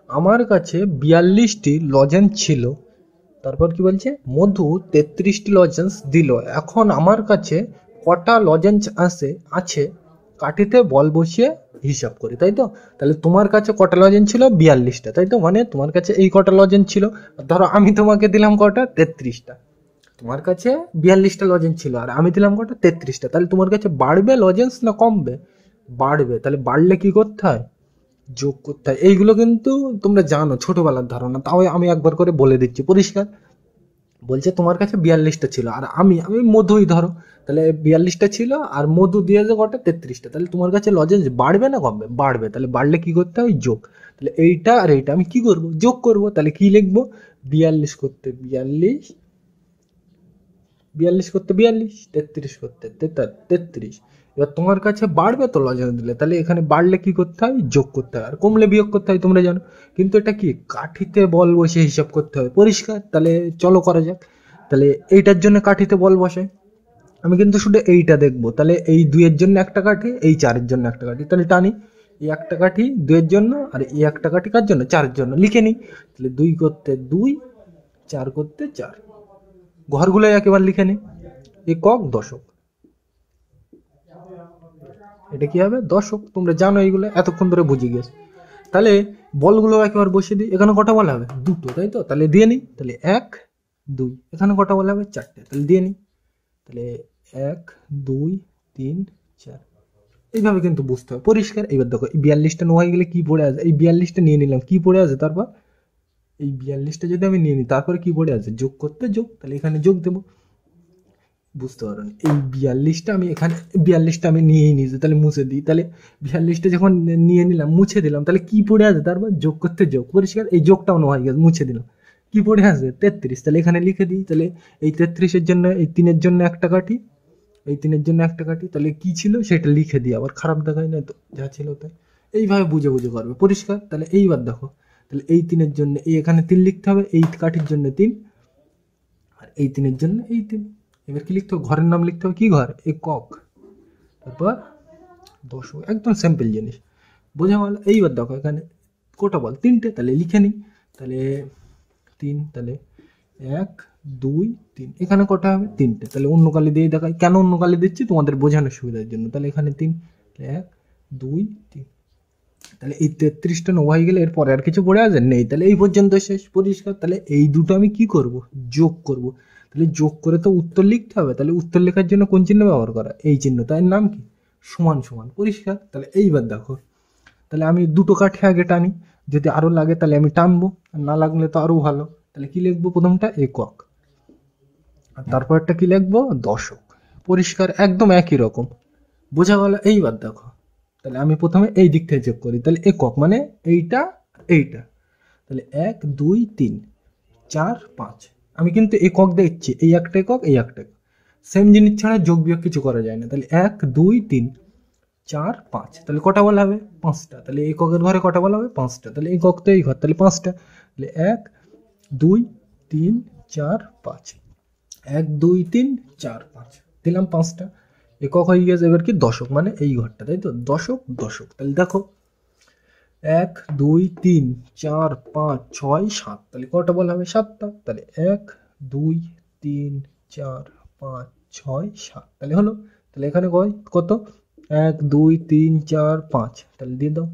আমার কাছে 42টি লজেন্স ছিল। তারপর কি বলছে? মধু 33টি লজেন্স দিল। এখন আমার কাছে কটা লজেন্স আছে কাঠিতে বল বসিয়ে হিসাব করি, তাই তো? তাহলে তোমার কাছে কটা লজেন্স ছিল? 42টা, তাই তো? মানে তোমার কাছে এই কটা লজেন্স ছিল। ধরো আমি তোমাকে দিলাম কটা? 33টা। তোমার কাছে 42টা লজেন্স ছিল আর আমি দিলাম কটা? 33টা। তাহলে তোমার কাছে বাড়বে লজেন্স না কমবে? বাড়বে। তাহলে বাড়লে কি করতে হয়? যোগ করতে হয়। এইগুলো কিন্তু তোমরা জানো, ছোটবেলার ধারণা, তাও আমি একবার করে বলে দিচ্ছি। পরিষ্কার? বলছে তোমার কাছে 42টা ছিল আর আমি আমি মধুই ধরো, তাহলে 42টা ছিল আর মধু দিয়েছে কটা? 33টা। তাহলে তোমার কাছে লজেন্স বাড়বে না কমবে? বাড়বে। তাহলে বাড়লে কি করতে হয়? যোগ। তাহলে এইটা আর এইটা আমি কি করব? যোগ করব। তাহলে কি লিখবো? 42 করতে 42, 42 করতে 42, 33 করতে 33। এবার তোমার কাছে বাড়বে তো লজেন্স দিলে, তাহলে এখানে বাড়লে কি করতে হয়? যোগ করতে হয়। আর কমলে বিয়োগ করতে হয়, তোমরা জানো। কিন্তু এটা কি কাঠিতে বল বসে হিসাব করতে হবে। পরিষ্কার? তাহলে চলো করা যাক। তাহলে এইটার জন্য কাঠিতে বল বসে, আমি কিন্তু শুধু এইটা দেখবো। তাহলে এই 2-এর জন্য একটা কাঠি, এই 4-এর জন্য একটা কাঠি। তাহলে টানি। এই একটা কাঠি 2-এর জন্য আর এই একটা কাঠি কার জন্য? 4-এর জন্য। লিখে নিই। তাহলে 2 করতে 2, 4 করতে 4। ঘরগুলো একেবারে লিখে নিই। একক দশক, এটা কি হবে? দশক। তোমরা জানো এইগুলো, এতক্ষণ ধরে বুঝে গেছো। তাহলে বলগুলো একেবারে বসিয়ে দিই। এখানে কটা বলা হবে? দুটো, তাই তো? তাহলে দিয়ে নিই। তাহলে 1 2, এখানে কটা বলা হবে? 4টে, তাহলে দিয়ে নিই। তাহলে 1 2 3 4, এইভাবে কিন্তু বুঝতে হবে। পরিষ্কার? এবার দেখো, এই 42টা নোয়া গেলে কি পড়ে আছে? এই 42টা নিয়ে নিলাম, কি পড়ে আছে? তারপর এই 42টা যদি আমি নিয়ে নিই, তারপরে কি পড়ে আছে? যোগ করতে যোগ। তাহলে এখানে যোগ দেবো। বুঝতে পারো না? এই 42টা আমি এখানে, 42টা আমি নিয়েই নিয়েছি, তাহলে মুছে দিই। তাহলে 42টা যখন নিয়ে নিলাম, মুছে দিলাম, তাহলে কি পড়ে আছে? তারপর যোগ করতে যোগ। পরিষ্কার? এই যোগটাও নেওয়া হয়ে গেছে, মুছে দিলাম। কি পড়ে আছে? 33। তাহলে এখানে লিখে দিই। তাহলে এই 33-এর জন্য এই 3-এর জন্য একটা কাঠি এই 3-এর জন্য একটা কাটি, তাহলে কি ছিল সেটা লিখে দিই, আবার খারাপ দেখায় না তো, যা ছিল তাই। এইভাবে বুঝে বুঝে করবে, পরিষ্কার? তাহলে এইবার দেখো, তাহলে এই 3-এর জন্য এই এখানে 3 লিখতে হবে, এই কাঠির জন্য 3, আর এই 3-এর জন্য এই 3। এবার কি লিখতে হবে? ঘরের নাম লিখতে হবে, কি ঘর? একক, তারপর দশক, একদম সিম্পল জিনিস, বোঝা গেল? এইবার দেখো এখানে কটা বল? 3টে, তাহলে লিখে নিই, তাহলে 3, তাহলে 1 2 3, এখানে কটা হবে? 3টে, তাহলে অন্য কালি দিয়ে দেখাই। কেন অন্য কালি দিচ্ছি? তোমাদের বোঝানোর সুবিধার জন্য। তাহলে এখানে 3, 1 2 3, তাহলে এই 33টা নেওয়া হয়ে গেলে এরপরে আর কিছু পড়ে আছে? নেই। তাহলে এই পর্যন্ত শেষ, পরিষ্কার? তাহলে এই দুটো আমি কি করব? যোগ করব। তাহলে যোগ করে তো উত্তর লিখতে হবে, তাহলে উত্তর লেখার জন্য কোন চিহ্ন ব্যবহার করা? এই চিহ্ন, তাই নাম কি? সমান সমান, পরিষ্কার? তাহলে এইবার দেখো, তাহলে আমি দুটো কাঠি আগে টানি, যদি আরো লাগে তাহলে আমি টানবো, আর না লাগলে তো আরো ভালো। তাহলে কি লিখবো? প্রথমটা একক, আর তারপরটা কি লিখবো? দশক, পরিষ্কার? একদম একই রকম, বোঝা গেল? এইবার দেখো, তাহলে আমি প্রথমে এই দিক থেকে যোগ করি, তাহলে একক মানে এইটা এইটা, তাহলে 1 2 3 4 5, আমি কিন্তু একক দেখছি, এই একটা একক এই একটা একক, সেম জিনিস ছাড়া যোগ বিয়োগ কিছু করা যায় না। তাহলে 1 2 3 4 5, তাহলে কটা বলা হবে? 5টা। তাহলে এককের ঘরে কটা বলা হবে? 5টা। তাহলে একক তো এই ঘর, তাহলে 5টা। তাহলে 1 2 3 4 5, 1 2 3 4 5, দিলাম 5টা, একক হয়ে গেছে। এবার কি? দশক, মানে এই ঘরটা, তাই তো? দশক দশক, তাহলে দেখো 1 2 3 4 5 6 7, তাহলে কটা বলা হবে? 7টা। তাহলে 1 2 3 4 5 6 7, তাহলে হলো। তাহলে এখানে কত? 1 2 3 4 5, তাহলে দিয়ে দাও।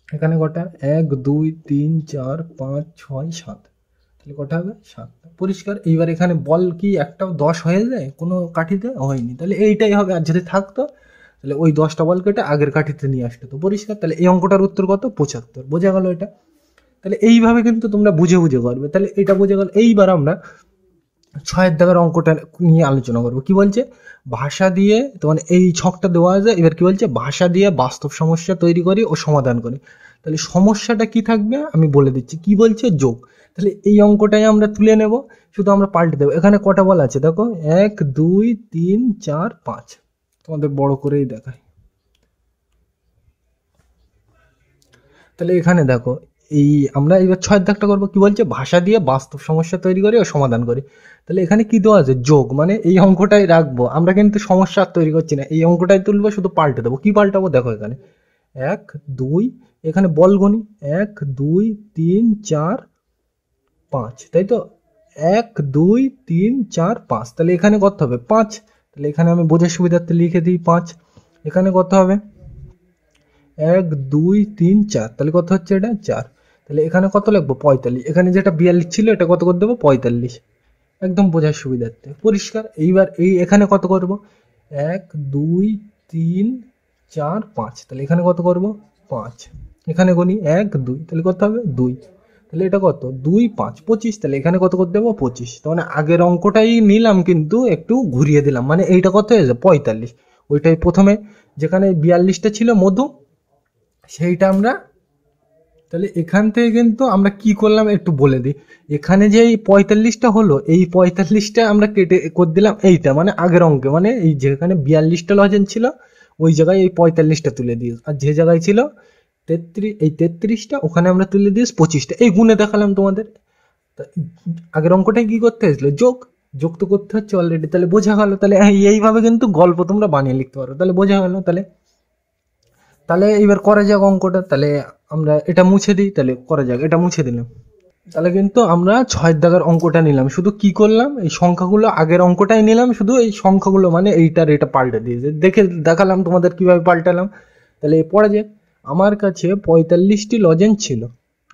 এখানে কটা? 1 2 3 4 5 6 7, তাহলে কটা হবে? 7টা, পরিষ্কার? এইবার এখানে বল কি একটাও 10 হয়ে যায় কোনো কাঠিতে? হয়নি, তাহলে এইটাই হবে। আর যদি থাকতো তাহলে ওই 10টা বল কেটে আগের কাঠিতে নিয়ে আসতো, তো পরিষ্কার? তাহলে এই অঙ্কটার উত্তর কত? 75, বোঝা গেল এটা? তাহলে এইভাবে কিন্তু তোমরা বুঝে বুঝে করবে, তাহলে এটা বোঝা গেল। এইবার আমরা 6-এর দাগের অঙ্কটা নিয়ে আলোচনা করবো। কি বলছে? ভাষা দিয়ে, তো মানে এই ছকটা দেওয়া আছে, এবার কি বলছে? ভাষা দিয়ে বাস্তব সমস্যা তৈরি করি ও সমাধান করি। তাহলে সমস্যাটা কি থাকবে আমি বলে দিচ্ছি। কি বলছে? যোগ। তাহলে এই অঙ্কটাই আমরা তুলে নেব, শুধু আমরা পাল্টে দেবো। এখানে কটা বলা আছে দেখো, 1 2 3 4 5, তোমাদের বড় করেই দেখাই। তাহলে এখানে দেখো, এই আমরা এবার 6-এর দাগটা করবো। কি বলছে? ভাষা দিয়ে বাস্তব সমস্যা তৈরি করি ও সমাধান করি। তাহলে এখানে কি দেওয়া আছে? যোগ, মানে এই অঙ্কটাই রাখবো আমরা, কিন্তু সমস্যা আর তৈরি করছি না, এই অঙ্কটাই তুলবো, শুধু পাল্টে দেবো। কি পাল্টাবো? দেখো এখানে 1 2, এখানে বল গণি 1 2 3 4 5, তাই তো? 1 2 3 4 5, তাহলে এখানে কত হবে? 5। তাহলে এখানে আমি বোঝার সুবিধার্থে লিখে দিই 5। এখানে কত হবে? 1 2 3 4, তাহলে কত হচ্ছে? এটা 4। তাহলে এখানে কত লিখবো? 45। এখানে যেটা 42 ছিল এটা কত করে দেবো? 45, একদম বোঝার সুবিধার্থে, পরিষ্কার? এইবার এই এখানে কত করব? 1 2 3 4 5, তাহলে এখানে কত করব? 5। এখানে গুনি 1 2, তাহলে কত হবে? 2। তাহলে এটা কত? 2 5 25, তাহলে এখানে কত করে দেবো? 25। তো মানে আগের অঙ্কটাই নিলাম কিন্তু একটু ঘুরিয়ে দিলাম, মানে এইটা কত হয়েছে? 45। ওইটাই প্রথমে যেখানে 42টা ছিল মধু, সেইটা আমরা, তাহলে এখান থেকে কিন্তু আমরা কি করলাম একটু বলে দিই। এখানে যে এই 45টা হলো, এই 45টা আমরা কেটে করে দিলাম এইটা, মানে আগের অঙ্কে, মানে এই যেখানে 42টা লজেন ছিল ওই জায়গায় এই 45টা তুলে দিই, আর যে জায়গায় ছিল 33, এই 33টা ওখানে আমরা তুলে দিই 25টা, এই গুণে দেখালাম তোমাদের। তা আগের অঙ্কটাই কি করতে হয়েছিল? যোগ। যোগ তো করতে হচ্ছে অলরেডি, তাহলে বোঝা গেল? তাহলে এইভাবে কিন্তু গল্প তোমরা বানিয়ে লিখতে পারো, তাহলে বোঝা গেল? তাহলে তাহলে এবার করা যাক অঙ্কটা। তাহলে আমরা এটা মুছে দিই, তাহলে করা যাক, এটা মুছে দিলাম। তাহলে কিন্তু আমরা 6-এর দাগের অঙ্কটা নিলাম, শুধু কি করলাম? এই সংখ্যাগুলো আগের অঙ্কটাই নিলাম, শুধু এই সংখ্যাগুলো মানে এইটার এটা পাল্টে দিয়েছে, দেখে দেখালাম তোমাদের কিভাবে পাল্টালাম। তাহলে পড়া যাক। আমার কাছে 45টি লজেন্স ছিল,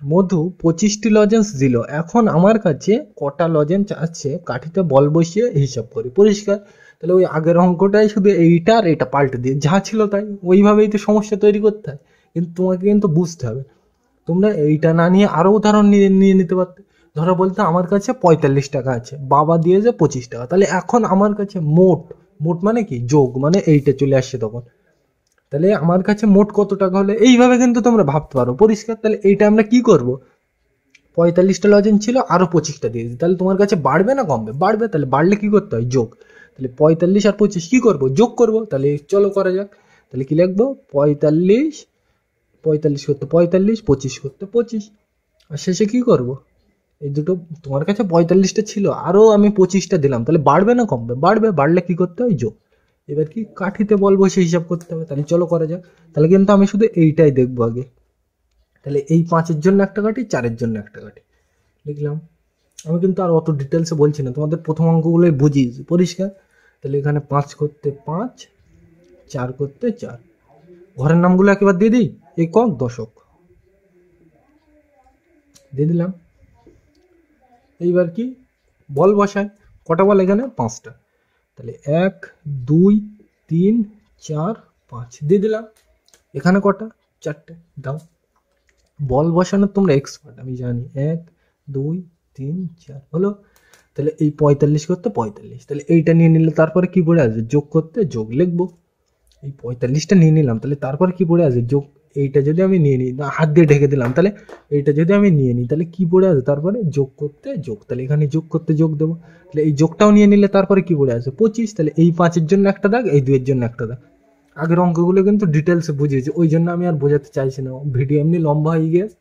মধু 25টি লজেন্স দিল, এখন আমার কাছে কটা লজেন্স আছে? কাঠিতে বল বসিয়ে হিসাব করি, পরিষ্কার? তাহলে ওই আগের অঙ্কটাই শুধু এইটা আর এটা পাল্টে দিয়ে যা ছিল তাই, ওইভাবেই তো সমস্যা তৈরি করতে হয়, কিন্তু তোমাকে কিন্তু বুঝতে হবে। তোমরা এইটা না নিয়ে আরো উদাহরণ নিয়ে নিতে পারতে। ধরো বলতে আমার কাছে 45 টাকা আছে, বাবা দিয়েছে 25 টাকা, তাহলে এখন আমার কাছে মোট, মোট মানে কি? যোগ, মানে এইটা চলে আসছে তখন। তাহলে আমার কাছে মোট কত টাকা হলে, এইভাবে কিন্তু তোমরা ভাবতে পারো, পরিষ্কার? তাহলে এইটা আমরা কি করব? 45টা লজেন্স ছিল, আরো 25টা দিয়েছি, তাহলে তোমার কাছে বাড়বে না কমবে? বাড়বে। তাহলে বাড়লে কি করতে হয়? যোগ। তাহলে 45 আর 25 কি করব, যোগ করব। তাহলে চলো করা যাক। তাহলে কি লিখবো, 45 45 করতে 45, 25 করতে 25, আর শেষে কি করব, এই দুটো তোমার কাছে 45টা ছিল, আরও আমি 25টা দিলাম, তাহলে বাড়বে না কমবে, বাড়বে। বাড়লে কি করতে হয়, যোগ। এবার কি কাঠিতে বলবো সেই হিসাব করতে হবে। তাহলে চলো করা যাক। তাহলে কিন্তু আমি শুধু এইটাই দেখবো আগে। তাহলে এই 5-এর জন্য একটা কাঠি, 4-এর জন্য একটা কাঠি লিখলাম। আমি কিন্তু আর অত ডিটেলসে বলছি না, তোমাদের প্রথম অঙ্কগুলোই বুঝিয়েছি পরিষ্কার। তাহলে এখানে 5 করতে 5, 4 করতে 4, ঘরের নামগুলো একবার দিয়ে দিই, একক দশক দিয়ে দিলাম। এইবার কি বল বসায়, কটা বল এখানে, 5টা। তাহলে 1 2 3 4 5 দিয়ে দিলাম। এখানে কটা, 4টে দাও। বল বসানোর তোমরা এক্সপার্ট আমি জানি। 1 2 3 4 হলো। তাহলে এই 45 করতে 45, তাহলে এইটা নিয়ে নিলে তারপরে কি পড়ে আসবে, যোগ করতে যোগ লিখবো। এই 45টা নিয়ে নিলাম, তাহলে তারপরে কি পড়ে আসবে, যোগ। এইটা যদি আমি নিয়ে নিই, হাত দিয়ে ঢেকে দিলাম, তাহলে এইটা যদি আমি নিয়ে নিই তাহলে কি পড়ে আসবে, তারপরে যোগ করতে যোগ। তাহলে এখানে যোগ করতে যোগ দেবো। তাহলে এই যোগটাও নিয়ে নিলে তারপরে কি পড়ে আসবে, 25। তাহলে এই 5-এর জন্য একটা দাগ, এই 2-এর জন্য একটা দাগ। আগের অঙ্কগুলো কিন্তু ডিটেলসে বুঝিয়েছি, ওই জন্য আমি আর বোঝাতে চাইছি না, ভিডিও এমনি লম্বা হয়ে গিয়েছে।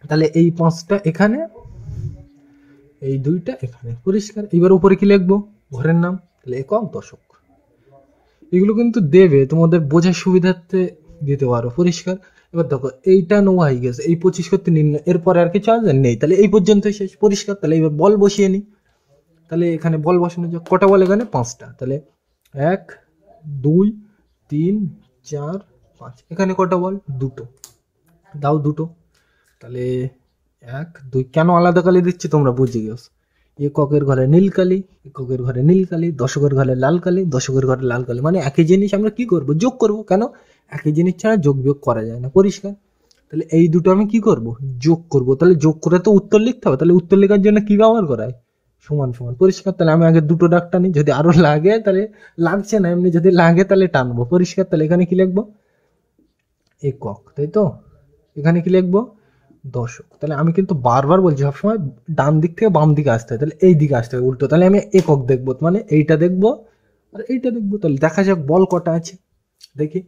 তাহলে এই 5টা এখানে, এই 2টা এখানে, পরিষ্কার। এবার উপরে কি লিখবো, ঘরের নাম। তাহলে একক দশক। এগুলো কিন্তু দেবে তোমাদের বোঝার সুবিধার্থে দিতে পারো, পরিষ্কার। এবার দেখো এইটা নোয়া হয়ে গেছে, এই 25 করতে নির্ণয়, এরপরে আর কিছু আছে নেই, তাহলে এই পর্যন্ত শেষ, পরিষ্কার। তাহলে এবার বল বসিয়ে নিই। তাহলে এখানে বল বসানো যাক, কটা বল এখানে, 5টা। তাহলে 1 2 3 4 5, এখানে কটা বল, 2টো দাও, 2টো। তাহলে 1 2, কেন আলাদা কালি দিচ্ছি তোমরা বুঝে গেছো। এককের ঘরে নীল কালি, এককের ঘরে নীল কালি, দশকের ঘরে লাল কালি, দশকের ঘরে লাল কালি, মানে একই জিনিস আমরা কি করব, যোগ করব। কেন, একই জিনিস ছাড়া যোগ বিয়োগ করা যায় না, পরিষ্কার। তাহলে এই দুটো আমি কি করব, যোগ করব। তাহলে যোগ করে তো উত্তর লিখতে হবে, তাহলে উত্তর লেখার জন্য কি ব্যবহার করা হয়, সমান সমান, পরিষ্কার। তাহলে আমি আগে দুটো দাগ টানি, যদি আরো লাগে তাহলে, লাগছে না এমনি, যদি লাগে তাহলে টানবো, পরিষ্কার। তাহলে এখানে কি লিখবো, একক, তাই তো। এখানে কি লিখবো, দশক। তাহলে আমি কিন্তু বারবার বলছি সবসময় ডান দিক থেকে বাম দিকে আসতে হয়, তাহলে এই দিকে আসতে হয় উল্টো। তাহলে আমি একক দেখবো, মানে এইটা দেখবো আর এইটা দেখবো। তাহলে দেখা যাক বল কটা আছে, দেখি।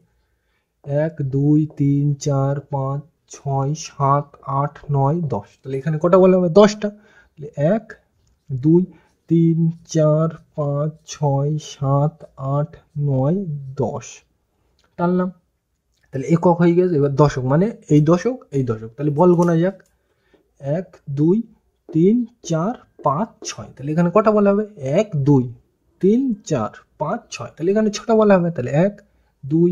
1 2 3 4 5 6 7 8 9 10, তাহলে এখানে কটা বল হবে, 10টা। তাহলে 1 2 3 4 5 6 7 8 9 10 টানলাম। তাহলে একক হয়ে গেছে। এবার দশক, মানে এই দশক এই দশক। তাহলে বল গোনা যাক, 1 2 3 4 5 6, তাহলে এখানে কটা বলা হবে, 1 2 3 4 5 6, তাহলে এখানে 6টা বলা হবে। তাহলে 1 2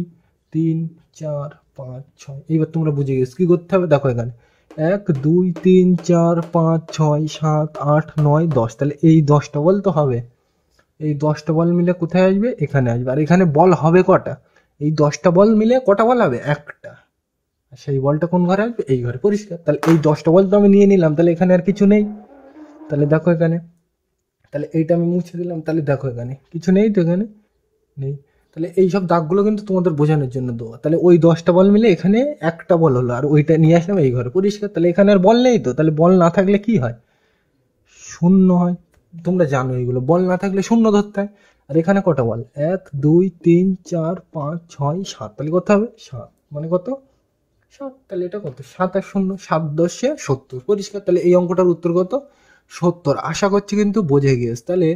3 4 5 6। এইবার তোমরা বুঝে গেছো কি করতে হবে, দেখো এখানে 1 2 3 4 5 6 7 8 9 10, তাহলে এই 10টা বল তো হবে। এই 10টা বল মিলে কোথায় আসবে, এখানে আসবে। আর এখানে বল হবে কটা, এই 10টা বল মিলে কটা বল হবে, একটা। সেই বলটা কোন ঘরে আসবে, এই ঘরে, পরিষ্কার। তাহলে এই 10টা বল তো আমি নিয়ে নিলাম, তাহলে এখানে আর কিছু নেই। তাহলে দেখো এখানে, তাহলে এইটা আমি মুছে দিলাম। তাহলে দেখো এখানে কিছু নেই তো, এখানে নেই। তাহলে এই সব দাগগুলো কিন্তু তোমাদের বোঝানোর জন্য দেওয়া। তাহলে ওই 10টা বল মিলে এখানে একটা বল হলো, আর ওইটা নিয়ে আসলাম এই ঘরে, পরিষ্কার। তাহলে এখানে আর বল নেই তো, তাহলে বল না থাকলে কি হয়, শূন্য হয়। তোমরা জানো এইগুলো, বল না থাকলে শূন্য ধরতে হয়। আর এখানে কটা বল, 1 2 3 4 5 6 7, তাহলে কত হবে, 7, মানে কত, 7। তাহলে এটা কত, 7 আর 0 7 10 70, পরিষ্কার। তাহলে এই অঙ্কটার উত্তর কত, 70। আশা করছি কিন্তু বোঝে গিয়েছে। তাহলে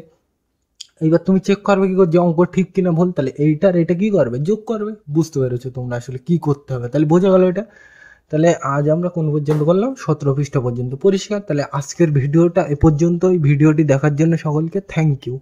এইবার তুমি চেক করবে কি করে যে অঙ্ক ঠিক কিনা ভুল, তাহলে এইটার এটা কি করবে, যোগ করবে। বুঝতে পেরেছো তোমরা আসলে কি করতে হবে, তাহলে বোঝা গেল এটা। তাহলে আজ আমরা কোন পর্যন্ত করলাম, 17 পৃষ্ঠা পর্যন্ত, পরিষ্কার। তাহলে আজকের ভিডিওটা এ পর্যন্তই। ভিডিওটি দেখার জন্য সকলকে থ্যাংক ইউ।